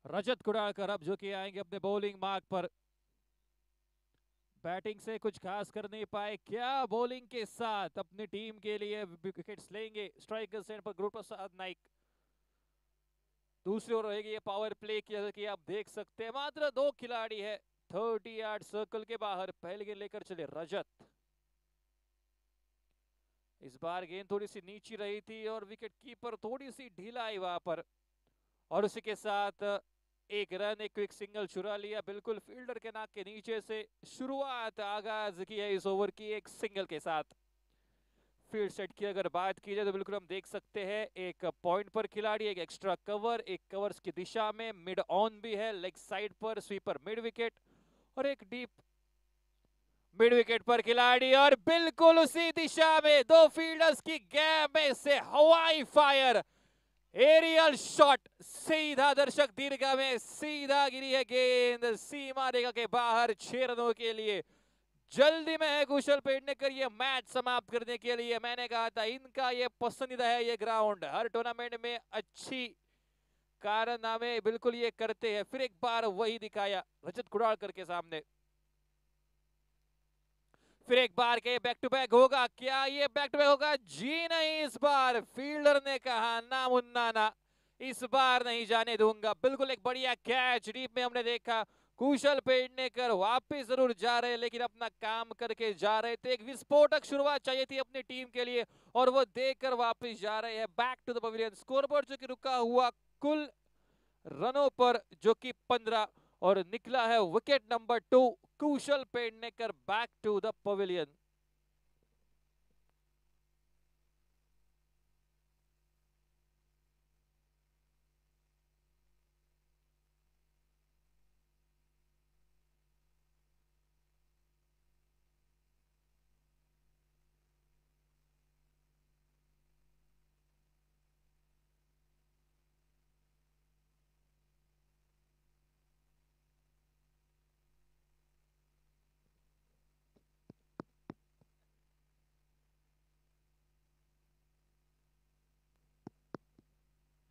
रजत कुड़ाकर अब जो कि आएंगे अपने बॉलिंग मार्क पर। बैटिंग से कुछ खास कर नहीं पाए, क्या बॉलिंग के साथ अपनी टीम के लिए विकेट्स लेंगे। स्ट्राइकर सेट पर गुरुप्रसाद नाइक। दूसरी ओर रहेगी ये पावर प्ले की आप देख सकते हैं, मात्र 2 खिलाड़ी है 30 यार्ड सर्कल के बाहर। पहले गेंद लेकर चले रजत। इस बार गेंद थोड़ी सी नीची रही थी और विकेट कीपर थोड़ी सी ढीला आई वहां पर, और उसी के साथ 1 रन, एक क्विक सिंगल चुरा लिया बिल्कुल फील्डर के नाक के नीचे से। शुरुआत आगाज की है इस ओवर की एक सिंगल के साथ। फील्ड सेट की अगर बात की जाए तो बिल्कुल हम देख सकते हैं एक पॉइंट पर खिलाड़ी, एक एक्स्ट्रा कवर, एक कवर्स की दिशा में मिड ऑन भी है, लेग साइड पर स्वीपर मिड विकेट, और एक डीप मिड विकेट पर खिलाड़ी, और बिल्कुल उसी दिशा में 2 फील्डर्स की गैप में से हवाई फायर, एरियल शॉट, सीधा दर्शक दीर्घा में सीधा गिरी है गेंद सीमा रेखा के बाहर 6 रनों के लिए। जल्दी में है कुशल पेडनेकर ये मैच समाप्त करने के लिए। मैंने कहा था इनका ये पसंदीदा है ये ग्राउंड, हर टूर्नामेंट में अच्छी कारनामे बिल्कुल ये करते हैं। फिर एक बार वही दिखाया रजत कुड़ालकर के सामने। फिर एक बार के बैक टू बैक होगा, क्या ये बैक टू बैक होगा? जी नहीं, इस बार फील्डर ने कहा ना मुन्ना ना, इस बार नहीं जाने दूंगा। बिल्कुल एक बढ़िया कैच डीप में हमने देखा, कुशल पेडनेकर वापस जरूर जा रहे लेकिन अपना काम करके जा रहे थे। एक विस्फोटक शुरुआत चाहिए थी अपनी टीम के लिए और वो देकर वापस जा रहे हैं back to the pavilion. Scoreboard जो कि रुका हुआ कुल रनों पर जो कि 15, और निकला है wicket number 2, Kushal Pednekar back to the pavilion.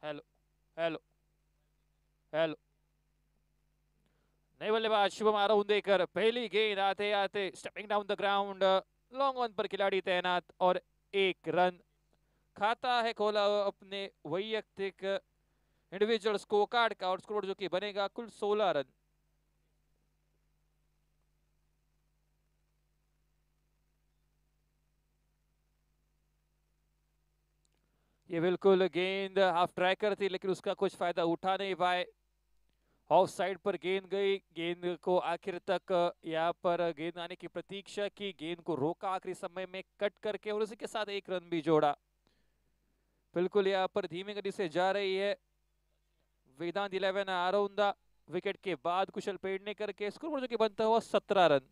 Hello hello hello. नए बल्लेबाज शुभम आरोंदेकर पहली गेंद आते आते stepping down the ground, long on पर खिलाड़ी तैनात और एक रन। खाता है खोला अपने वैयक्तिक इंडिविजुअल स्कोर कार्ड का और स्कोर जो कि बनेगा कुल 16 रन। ये बिल्कुल गेंद हाफ ट्रैकर थी लेकिन उसका कुछ फायदा उठा नहीं पाए। ऑफ साइड पर गेंद गई, गेंद को आखिर तक यहाँ पर गेंद आने की प्रतीक्षा की, गेंद को रोका आखिरी समय में कट करके और उसी के साथ एक रन भी जोड़ा। बिल्कुल यहाँ पर धीमी गति से जा रही है वेदांत 11 आरोंदा। विकेट के बाद कुशल पेडनेकर के स्कोर जो कि बनता हुआ 17 run.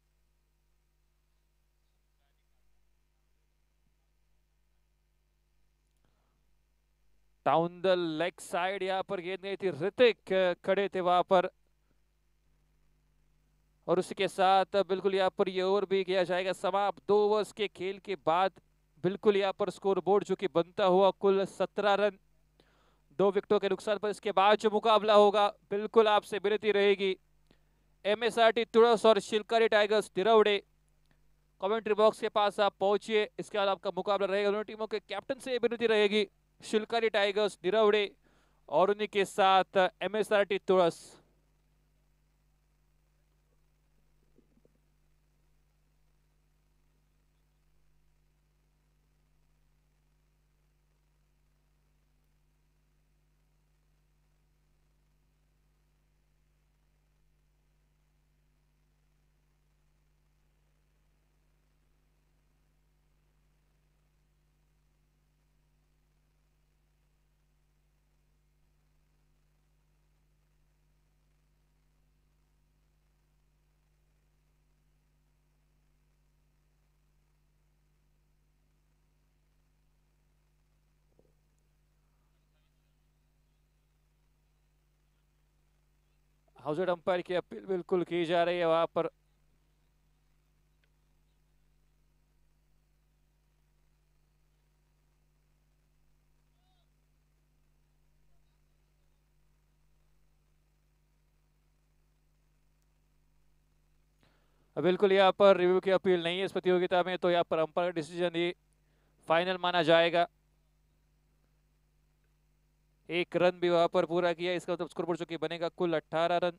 Down the leg side यहाँ पर गेंद गई थी, ऋतिक खड़े थे वहां पर और उसके साथ बिल्कुल यहाँ पर ये ओवर भी किया जाएगा समाप्त। 2 ओवर्स के खेल के बाद बिल्कुल यहाँ पर स्कोर बोर्ड जो कि बनता हुआ कुल 17 रन, 2 विकेटों के नुकसान पर। इसके बाद जो मुकाबला होगा बिल्कुल आपसे विनती रहेगी MSRT तुड़स और शिलकारी टाइगर्स दिरवड़े, कमेंट्री बॉक्स के पास आप पहुंचिए। इसके बाद आपका मुकाबला रहेगा दोनों टीमों के कैप्टन से विनती रहेगी, शिलकारी टाइगर्स दिरवड़े और उन्हीं के साथ MSRT तुड़स। हाउस अंपायर की अपील बिल्कुल की जा रही है वहां पर। बिल्कुल यहाँ पर रिव्यू की अपील नहीं है इस प्रतियोगिता में, तो यहाँ पर अंपायर डिसीजन ही फाइनल माना जाएगा। एक रन भी वहां पर पूरा किया, इसका मतलब स्कोरबोर्ड जो कि बनेगा कुल 18 रन।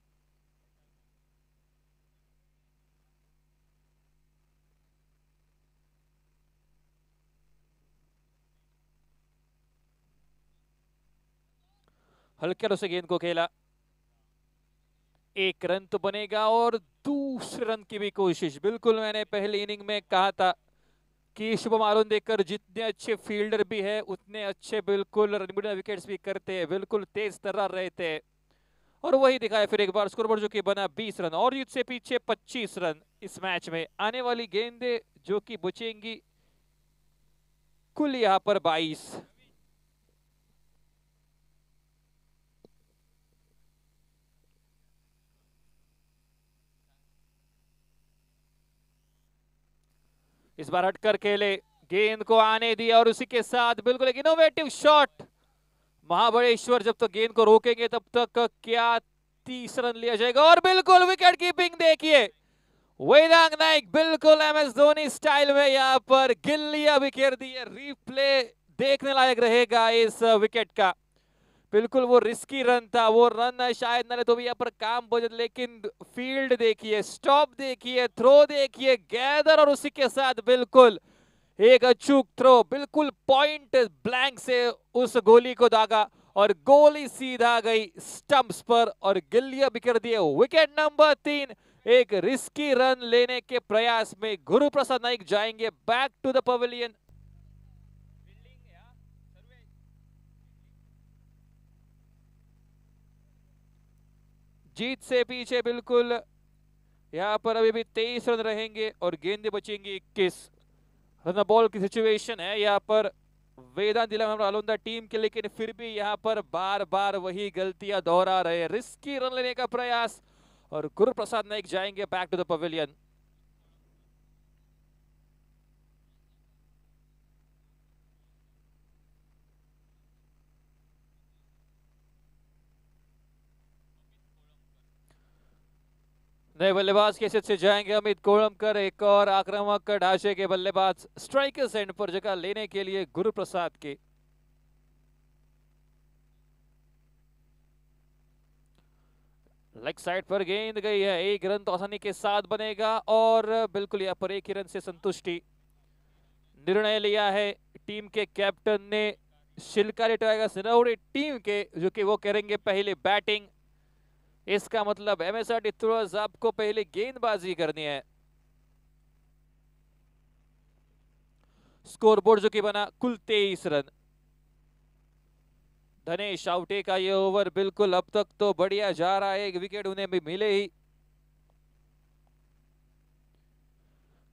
हल्के से गेंद को खेला, एक रन तो बनेगा और दूसरे रन की भी कोशिश। बिल्कुल मैंने पहली इनिंग में कहा था कि शुभम आरोंदेकर जितने अच्छे फील्डर भी है उतने अच्छे बिल्कुल रन विकेट्स भी करते हैं, बिल्कुल तेज तर्रार रहते हैं और वही दिखाया फिर एक बार। स्कोरबोर्ड जो कि बना 20 रन और युद्ध से पीछे 25 रन इस मैच में। आने वाली गेंदें जो कि बचेंगी कुल यहाँ पर 22। इस बार हटकर खेले, गेंद को आने दिया और उसी के साथ बिल्कुल एक इनोवेटिव शॉट। महाबलेश्वर जब तक गेंद को रोकेंगे तब तक क्या 30 रन लिया जाएगा और बिल्कुल विकेट कीपिंग देखिए वेदांग नाइक, बिल्कुल MS धोनी स्टाइल में यहाँ पर गिल्लियां बिखेर दी है। रिप्ले देखने लायक रहेगा इस विकेट का। बिल्कुल वो रिस्की रन था, वो रन शायद न तो भी यहाँ पर काम बजट, लेकिन फील्ड देखिए, स्टॉप देखिए, थ्रो देखिए, गैदर और उसी के साथ बिल्कुल एक अचूक थ्रो, बिल्कुल पॉइंट ब्लैंक से उस गोली को दागा और गोली सीधा गई स्टंप्स पर और गिल्लियां बिखेर दिए। Wicket number 3। एक रिस्की रन लेने के प्रयास में गुरुप्रसाद नाइक जाएंगे बैक टू द पवेलियन। जीत से पीछे बिल्कुल यहाँ पर अभी भी 23 रन रहेंगे और गेंदें बचेंगी 21 रन। बॉल की सिचुएशन है यहाँ पर वेदांत आलोंदा टीम के, लेकिन फिर भी यहाँ पर बार बार वही गलतियां दोहरा रहे हैं। रिस्की रन लेने का प्रयास और गुरुप्रसाद नाइक जाएंगे बैक टू द पवेलियन। नए बल्लेबाज के हिस्से से जाएंगे अमित कोलमकर, एक और आक्रामक ढांचे के बल्लेबाज स्ट्राइकर्स एंड पर जगह लेने के लिए गुरु प्रसाद के। लेग साइड पर गेंद गई है, एक रन तो आसानी के साथ बनेगा और बिल्कुल यहाँ पर एक ही रन से संतुष्टि। निर्णय लिया है टीम के कैप्टन ने, शिलकारी टाइगर्स नौरी टीम के, जो कि वो करेंगे पहले बैटिंग। इसका मतलब एमएसआरटी थ्रोअर्स आपको पहले गेंदबाजी करनी है। स्कोरबोर्ड जो कि बना कुल 23 रन। धनेश आउटे का ये ओवर बिल्कुल अब तक तो बढ़िया जा रहा है, एक विकेट उन्हें भी मिले ही।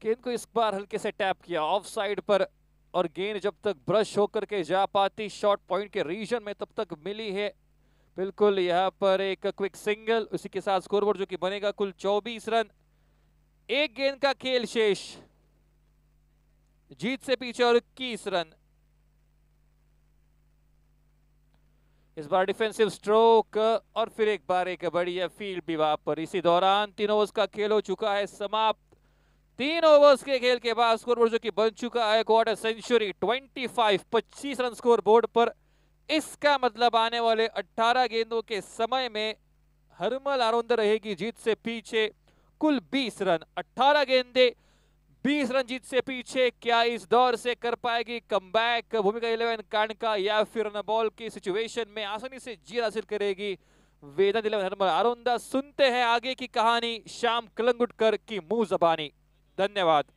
गेंद को इस बार हल्के से टैप किया ऑफ साइड पर, और गेंद जब तक ब्रश होकर के जा पाती शॉर्ट पॉइंट के रीजन में तब तक मिली है। बिल्कुल यहाँ पर एक क्विक सिंगल, उसी के साथ स्कोरबोर्ड जो कि बनेगा कुल 24 रन। एक गेंद का खेल शेष, जीत से पीछे और 21 रन। इस बार डिफेंसिव स्ट्रोक और फिर एक बार एक बढ़िया फील्ड भी वहां पर। इसी दौरान 3 ओवर्स का खेल हो चुका है समाप्त। 3 ओवर्स के खेल के बाद स्कोरबोर्ड जो कि बन चुका है क्वार्टर सेंचुरी, 25 रन स्कोर बोर्ड पर। इसका मतलब आने वाले 18 गेंदों के समय में हरमल आरोंद रहेगी जीत से पीछे कुल 20 रन। 18 गेंदे 20 रन जीत से पीछे। क्या इस दौर से कर पाएगी कमबैक भूमिका 11 कांडका, या फिर रन बॉल की सिचुएशन में आसानी से जीत हासिल करेगी वेदांत 11 हरमल आरोंदा? सुनते हैं आगे की कहानी श्याम कलंगुटकर की मुंह जबानी। धन्यवाद।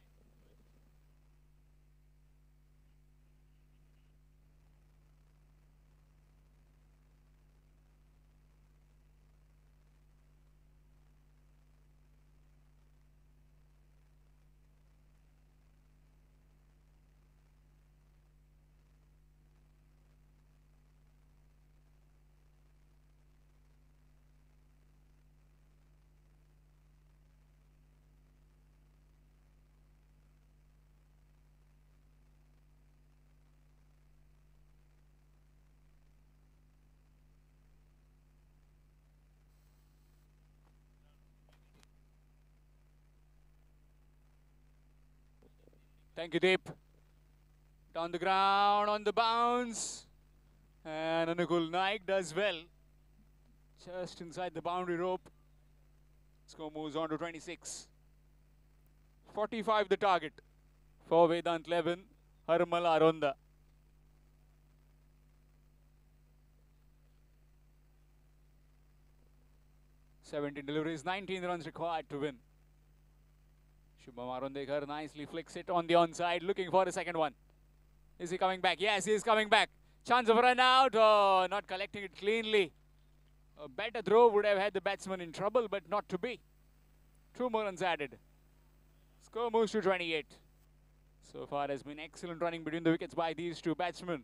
Thank you, Deep. Down the ground, on the bounce. And Anukul Naik does well. Just inside the boundary rope. Score moves on to 26. 45 the target for Vedant 11, Harmal Aronda. "17 deliveries, 19 runs required to win." Shubham Arondekar nicely flicks it on the onside, looking for a second one. Is he coming back? Yes, he is coming back. Chance of a run out. Oh, not collecting it cleanly. A better throw would have had the batsman in trouble, but not to be. 2 more runs added. Score moves to 28. So far has been excellent running between the wickets by these two batsmen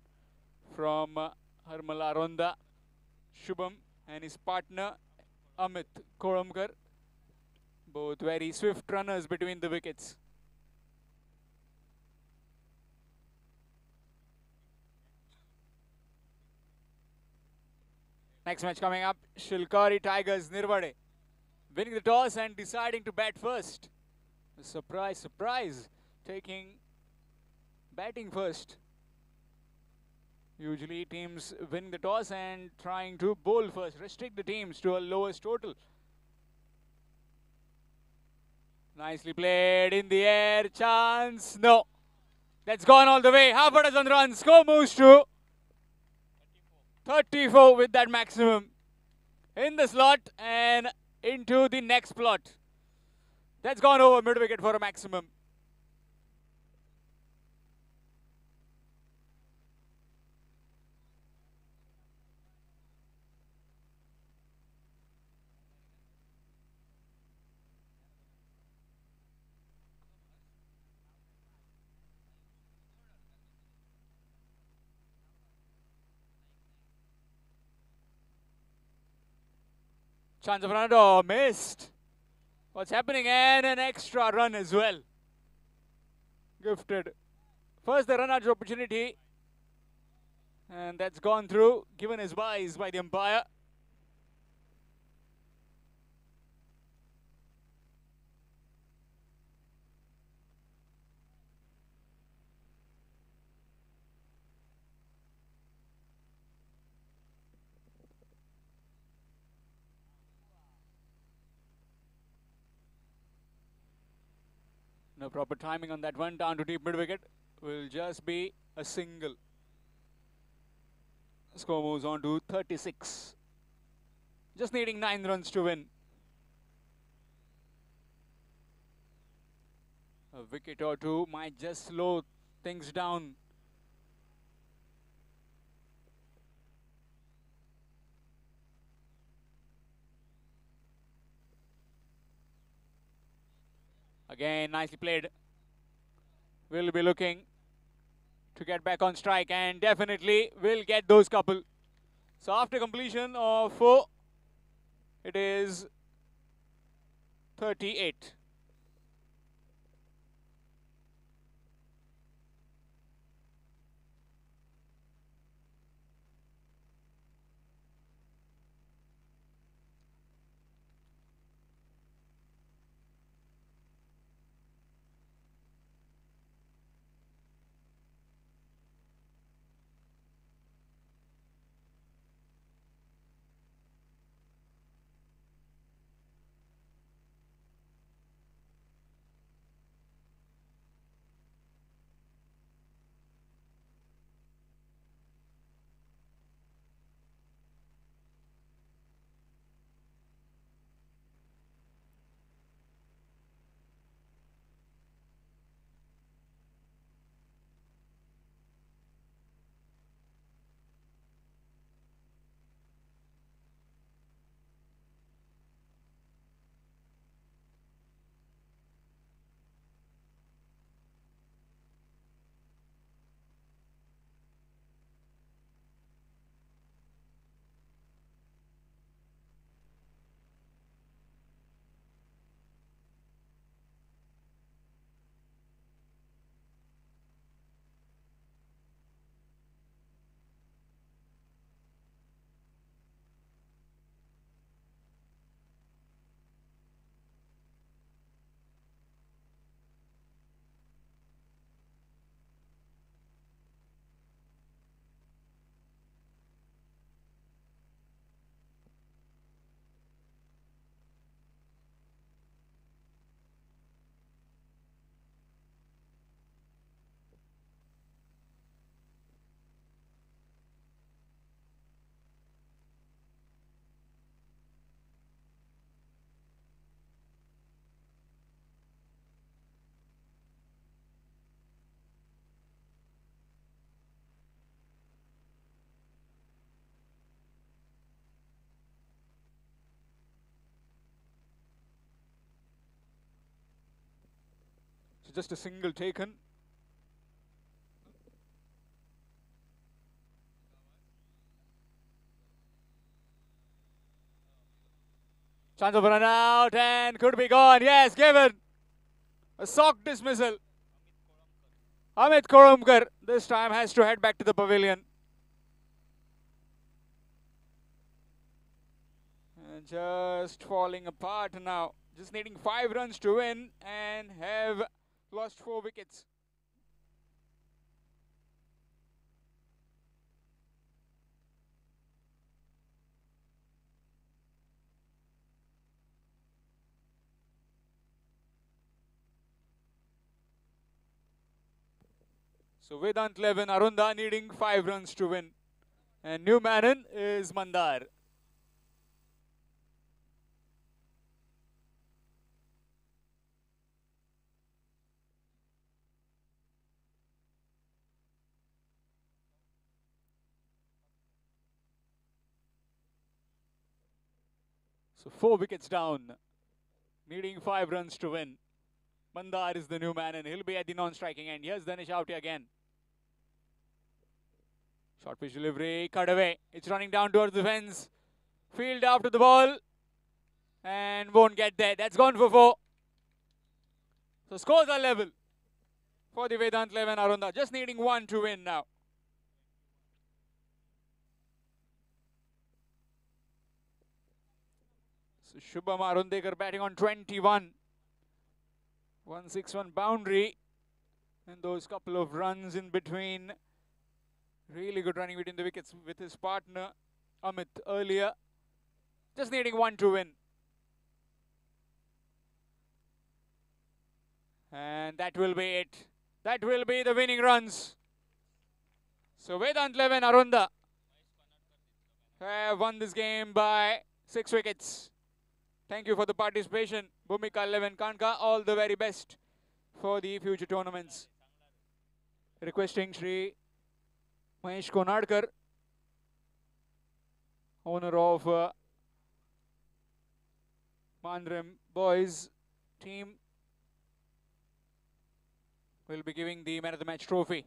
from Harmal Aronda, Shubham, and his partner Amit Kolamkar. Both very swift runners between the wickets. Next match coming up, Shilkari Tigers Nirvade winning the toss and deciding to bat first. Surprise, surprise, taking batting first. Usually teams win the toss and trying to bowl first, restrict the teams to a lowest total. Nicely played in the air, chance, no. That's gone all the way, half a dozen runs, score moves to 34 with that maximum. In the slot and into the next plot. That's gone over mid wicket for a maximum. Chance of run, oh, missed. What's happening? And an extra run as well. Gifted. First the run out opportunity. And that's gone through, given as wise by the umpire. No proper timing on that one. Down to deep mid wicket. Will just be a single. Score moves on to 36. Just needing 9 runs to win. A wicket or two might just slow things down. Again, nicely played. Will be looking to get back on strike and definitely will get those couple. So after completion of 4, it is 38. So just a single taken. Chance of a run out and could be gone. Yes, given. A sock dismissal. Amit Koromkar this time has to head back to the pavilion. And just falling apart now. Just needing 5 runs to win and have lost 4 wickets. So Vedant 11, Arunda needing 5 runs to win. And new man is Mandar. So 4 wickets down, needing 5 runs to win. Mandar is the new man and he'll be at the non-striking end. Here's Danish out again. Short pitch delivery, cut away. It's running down towards the fence. Field after the ball and won't get there. That's gone for 4. So scores are level for the Vedant 11 Arunda. Just needing 1 to win now. So Shubham Arundekar batting on 21. 161 boundary. And those couple of runs in between. Really good running between the wickets with his partner Amit earlier. Just needing 1 to win. And that will be it. That will be the winning runs. So Vedant 11, Arunda have won this game by 6 wickets. Thank you for the participation. Bhumika 11, Kanka, all the very best for the future tournaments. Requesting Shri Mahesh Konadkar, owner of Mandram boys team, will be giving the man of the match trophy.